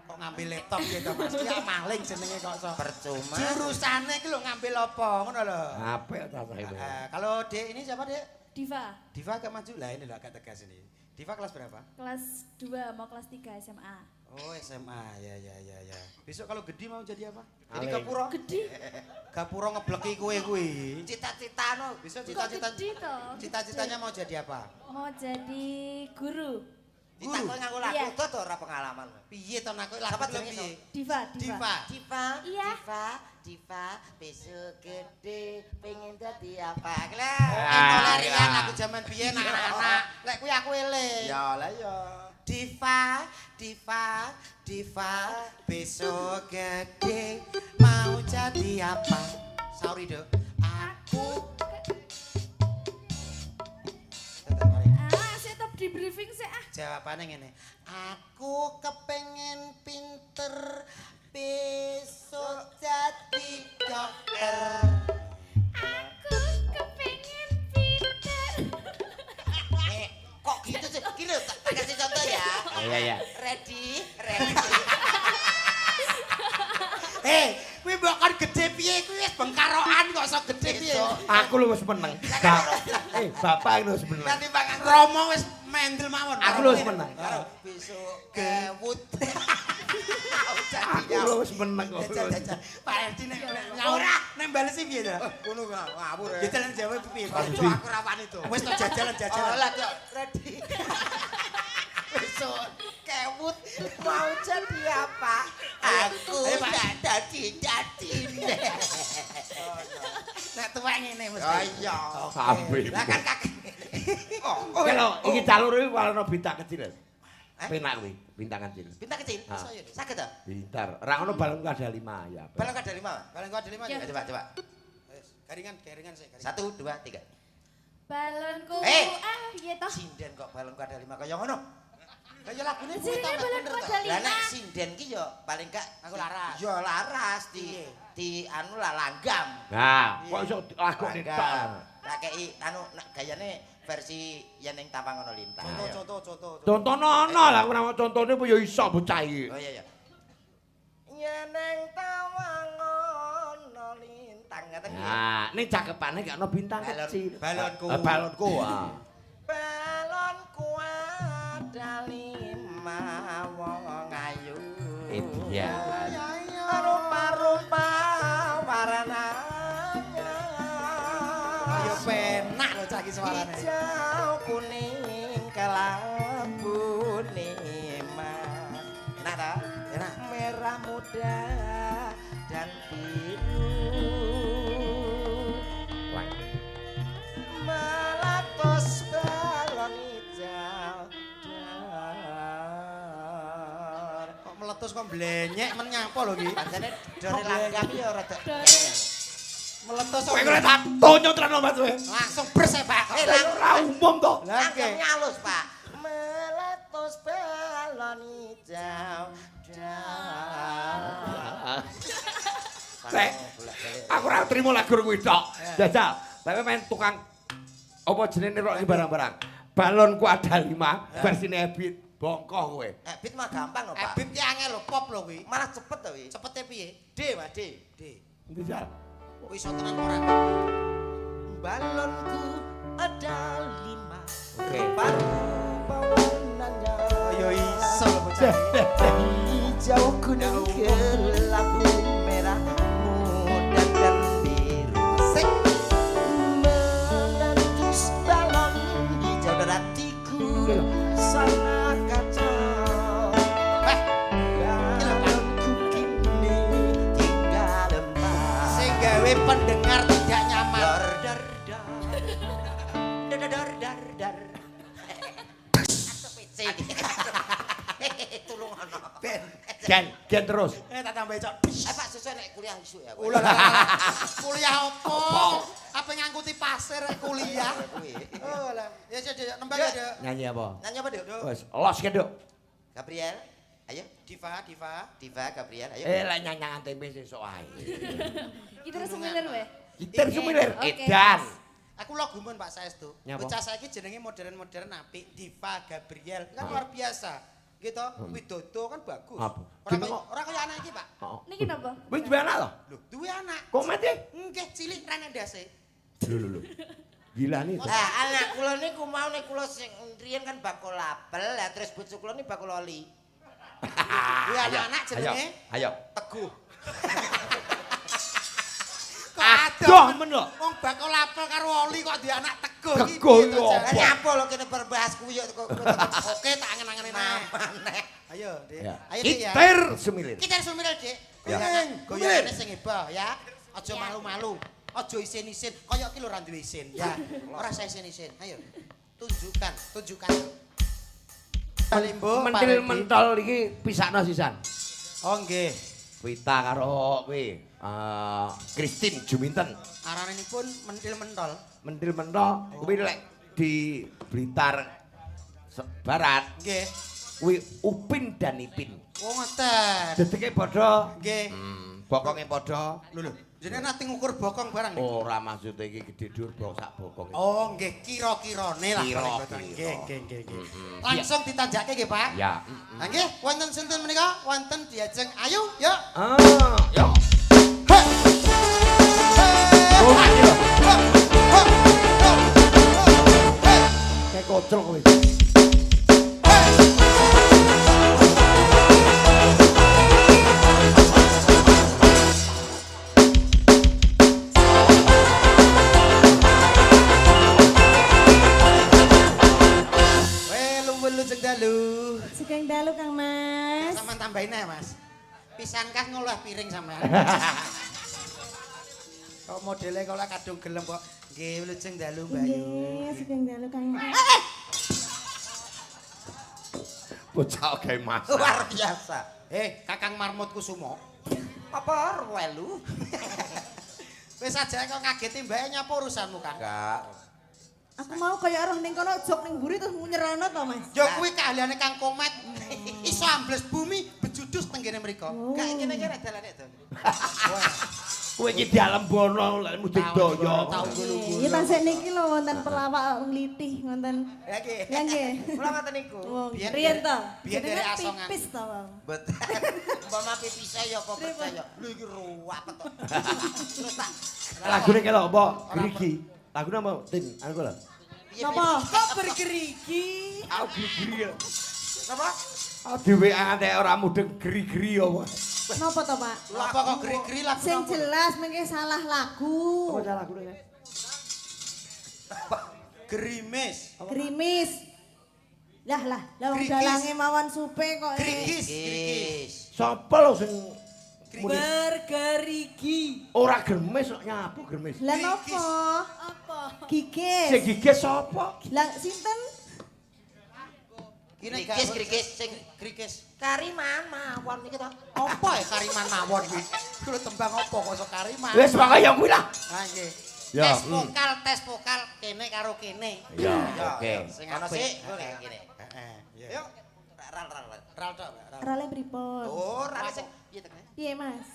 Kok ngambil laptop gitu Mas? Ya maling jenenge kok so. Percuma. Jurusane iki lho ngambil apa ngono lho. Apik ta itu. Kalau Dek ini siapa Dek? Diva. Diva agak maju lah ini loh agak tegas ini. Diva kelas berapa? Kelas 2 mau kelas 3 SMA. Oh SMA ya. Besok kalau gede mau jadi apa? Jadi Ale. gapura. Gede. Gapura ngebleki kue kuwi. Cita-citano. Besok Kok gede toh? cita-citanya mau jadi apa? Mau jadi guru. Ditakon nganggo lagu Iya. to ora pengalaman. Piye to nak Siapa lagu jenenge, piye? Diva. Diva. Diva, Iya. Diva, besok gede pengen jadi apa? Gila. Larian lagu zaman biyen anak-anak. Lek kuwi aku eling. Ya lah ya. Diva, besok gede mau jadi apa? Sorry Dok. Aku Saya tetap di briefing sih jawabannya ngene. Aku kepengen pinter besok jadi dokter. Aku kepengen pinter. Kok gitu sih? Gini tak kasih contoh ya. Iya. Ready. Kuwi mbok kon gede piye kuwi wis bengkarokan kok iso gede piye. Aku lu wis meneng. Bapak lu wis meneng. Nanti pangan Romo wis mendel mawon. Aku lu wis meneng. Besok kewut. Aku lu wis meneng kok. Pak Edi nek nyaur nek balesi piye to? Ngono ngawur. Ya jalan jawab piye? Cok aku rawani to. Wis to jajalan. Oh lah Cok, ready. Besok kewut mau jadi apa? Aku tak jadi. Nek tuwek ngene mesti. Oh iya. Habib. Lah kan kakek. Oh, Kalau iki calur iki warna bintang kecil. Penak kuwi, bintang kecil. bintang kecil. Sakit ta? Pintar. Ra ngono balonku ada 5 ya. Balon ada 5. Kalau engko ada 5 ya. Coba. Wis, garingan sik. 1 2 3. Balonku. Piye toh? Sinden kok balonku ada 5 kaya ngono. Kaya lagune kuwi Jenenge to balonku bener to. ada Lah nek 5. sinden ki yo paling gak Aku laras. Yo laras di anu lah langgam. Nah, kok iso lakone tok. Lah kei anu gayane versi yen ning Tapang ono lintang. Contoh. Contono ana lah aku nama contone apa ya iso bocah iki. Oh iya. Yen ning Tapang ono lintang ngaten iki. Nah, ning cakepane gak ono bintang Balon- kecil. balonku. Balonku. Balonku ada 5 wong ayu. Iya. Rupa-rupa warnanya. Ayo penak lho cah iki suarane. Hijau kuning kelabu enak ta? Enak. Merah muda dan biru meletus balon hijau dar. Kok meletus kok blenyek men nyapa lho iki? Pancene dore langgam ya rada. Meletus kok. Kowe kok tak tonyo terano Mas kowe. Langsung bers ya, Pak. Ora umum to. Langgam halus, Pak. Meletus balon hijau dar. Sek. Aku ora trimo lagu kuwi tok. Jajal. Tapi main tukang apa jenenge rok barang-barang. Balonku ada 5, versine Ebit bongkoh kowe. Ebit mah gampang lho, Pak. Ebit ki angel lho, pop lho kuwi. Malah cepet to kuwi. Cepete piye? D, Pak, D. Endi jal? Kuwi iso tenan ora? Balonku ada 5. Oke. Baru bawanannya. Ayo iso lho bocah. Hijau kuning kelabu merah muda dan biru. Sek. Meletus balon hijau dan hatiku sangat kacau. Balonku kini tinggal lemah. Sing gawe pendengar tidak nyaman. Dar dar dar. Dar dar dar dar. Sepece. Tulung ana. Gen terus. Tak tambah cok. Pak sesuai nek kuliah isu ya. Ulah kuliah opo? Apa ngangkuti pasir kuliah? Oh lah. Ya sudah nembak ya. Nyanyi apa? Nanya apa, Duk? Wes, los ke, Duk. Gabriel, ayo. Diva. Diva, Gabriel, ayo. Lah nyanyangan tempe sesuk ae. Kita terus semilir weh. Kita sumilir Oke. edan. Aku lo gumun Pak Saestu. Nyapa? Bocah saiki jenenge modern-modern apik, Diva Gabriel. Kan luar biasa. Gitu, Widodo kan bagus. Apa? Ora kaya anak iki, Pak. Niki napa? Wis duwe anak to? Lho, duwe anak. Komet e? Nggih, cilik rene ndase. Lho. Gila nih. Lah anak kula niku mau nek kula sing riyen kan bakul apel, lah terus bojo kula ni bakul oli. Kuwi anak-anak jenenge Ayo. Teguh. Aduh men lho. Wong bakul apel karo oli kok di anak Teguh iki. Teguh piye to, yo. Jan? Lah nyapa lho kene berbahas kuwi kok. Oke, tak angen-angene neh. Ayo, Dik. Ya. Ayo, Dik ya. Kitir sumilir. Kita sumirel, Dik. Ya. Goyangane sing heboh ya. Aja malu-malu. Aja isin-isin. Kaya iki lho ora duwe isin ya. Ora saya isin-isin. Ayo. Tunjukkan. Palimbo, Mentil mentol iki pisakno sisan. Oh nggih. Wita karo kuwi Christine Juminten. Arananipun mentil mentol. Mentil mentol kuwi lek di Blitar Barat Nggih. kuwi Upin dan Ipin. Oh ngoten. Dedeke padha, Nggih. bokonge padha. Lho, jenenge nate ngukur bokong barang niku. Ora maksud iki gedhe dhuwur bok sak bokonge. Oh nggih, kira-kirane lah. Kira-kira. Nggih. Langsung ditanjake nggih, Pak. Ya. Lah nggih, wonten sinten menika? Wonten Diajeng Ayu, yuk. Yo. Oh, ayo. Kayak kocok kowe. Lujeng dalu. Sugeng dalu Kang Mas. Sampeyan tambahin ae, Mas. Pisan kas ngolah piring sampean. Kok modele kok kadung gelem kok. Nggih, lujeng dalu Mbak Ayu. Nggih, sugeng dalu Kang Mas. Bocah gawe mas. Luar biasa. Kakang Marmut Kusumo. Apa welu? Wis aja kok ngageti mbake nyapa urusanmu, Kang? Enggak. Aku mau kaya roh ning kono jog ning mburi terus nyerono to, Mas. Ya kuwi keahliane Kang Komet. Iso ambles bumi bejudus tenggene mriku. Gak kene-kene dalane to. Kowe iki dialem bono lek mesti daya. Tahu dulu. Ya tasik niki lho wonten pelawak nglitih wonten. Ya nggih. Ya nggih. Kula ngoten niku. Wong Biyen riyen to. biyen dari Jenengan asongan. Pipis to, Bang. Betul. Umpama pipis ya apa percaya. Lho iki ruwet to. Terus tak Lagune kelok apa? Gerigi. Lagune apa? Tin, aku lho. Napa? Kok bergerigi? Aku geri-geri. Napa? Aku dhewe ate ora mudeng geri-geri apa. Napa to, Pak? Apa kok geri-geri lagu Sing napa? jelas mengke salah lagu. Apa salah lagune? Gerimis. Grimis. Lah wong Grigis. dalange mawon supe kok. Grigis. Gis. Sapa lho sing Bergerigi. Ora gremes kok nyapu gremes. Lah napa? Apa? Gigis. Sing gigis sapa? Lah sinten? Krikis sing Krikis. kariman mawon iki to. Apa ya kariman mawon kuwi? Kuwi tembang apa kok iso kariman? Wis pokoke ya kuwi lah. Ha nggih. Ya. Tes vokal kene karo kene. Ya, oke. Sing ana sik ngene. Heeh. Yuk, ral. Ral tok, Ral. Rale pripun? Oh, ral sing piye tekan? Piye, Mas?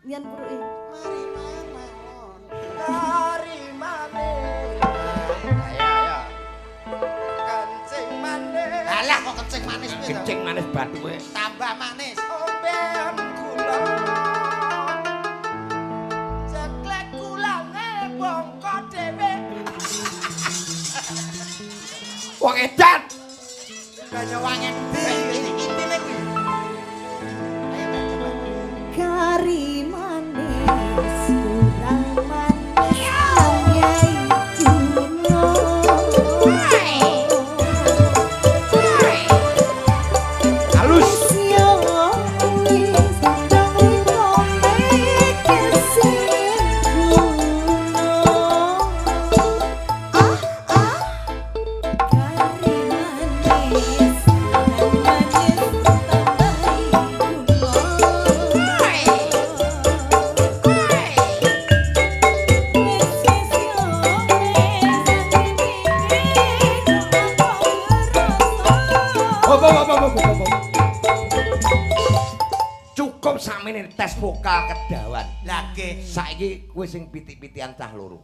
Yen puruke. Kariman mawon. Karimane. Ya. Kancing manis. Alah kok kencing manis kuwi to? Kencing manis bathuke. Tambah manis. Ombean kula. Ceklek kulane bongko dhewe. Wong edan. Banyak wangen ndi intine kuwi. Kari manis kurang manis ayai kuno. Halus. Cukup sakmene tes vokal kedawan. Lah nggih. Saiki kowe sing pitik-pitikan cah loro.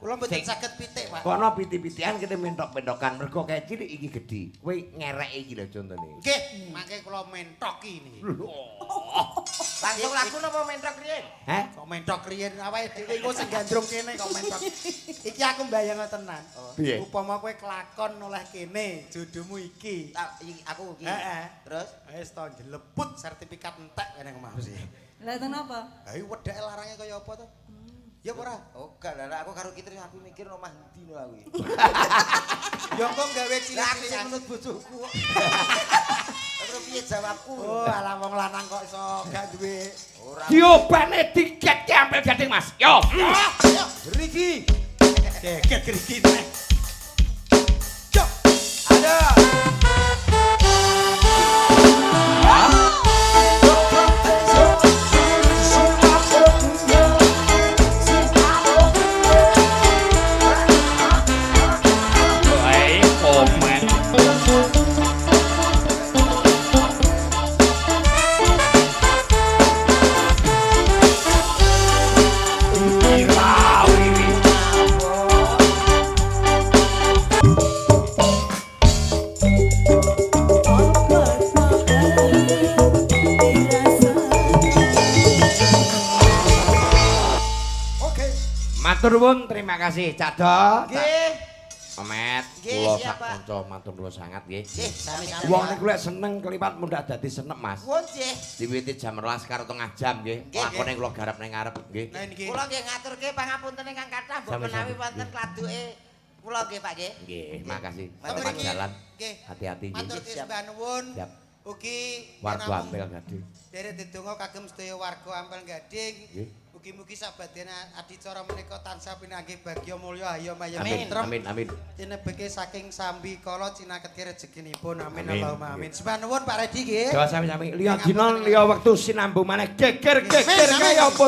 Kula mboten saged pitik, Pak. Kono pitik-pitikan kene mentok-mentokan mergo kayak cilik iki gedhi. Kowe ngereki iki lho contone. Nggih, mangke kula mentoki niki. Langsung lagu napa mentok riyen? Heh? Kok mentok riyen awake dhewe engko sing gandrung kene kok mentok. Iki aku mbayangno tenan. Piye? Upama kowe kelakon oleh kene, jodohmu iki. Aku iki. Heeh. Terus Wis to jeleput sertifikat entek kene mau sih. Lah kenapa? Ha iki wedake larange kaya apa to? Ya ora. Oh, gak lah aku karo Kitri aku mikir omah ndi no aku. Ya engko gawe Lah aku cilik-cilik sing menurut bojoku. Terus piye jawabku? Oh, alah wong lanang kok iso gak duwe. Ora. Diobane tiket ampel gading Mas. Yo. Ayo, Riki. Geget Riki nek. Cok. Ada. Matur nuwun, terima kasih Cak Do. Nggih. Omet, Nggih, kula siap, sak Pak. kanca matur nuwun sangat nggih. Nggih, sami-sami. Wong niku lek seneng kelipat mundak dadi senep Mas. Nuwun nggih. Diwiwiti jam 12 karo tengah jam nggih. Nggih, Lakone kula garap ning ngarep nggih. Nah niki. Kula nggih ngaturke pangapunten ingkang kathah mbok Sami-sami. menawi wonten kladuke kula nggih Pak nggih. Nggih, makasih. Matur Selamat nuwun. jalan. Nggih. Hati-hati nggih. Matur Siap. sembah nuwun. Siap. Ugi Warga namung Ampel Gading. derek dedonga kagem sedaya warga Ampel Gading. Nggih. Mugi-mugi sabadyan adicara menika tansah pinanggih bagya mulya ayo mayem Amin. tentrem. Amin. Amin. Tinebeke saking sambi kala cinaketke rezekinipun. Amin Amin. Allahumma amin. Sembah nuwun Pak Redi nggih. Doa sami-sami. Liya dina liya wektu sinambung maneh geger-geger Amin, amin. kaya apa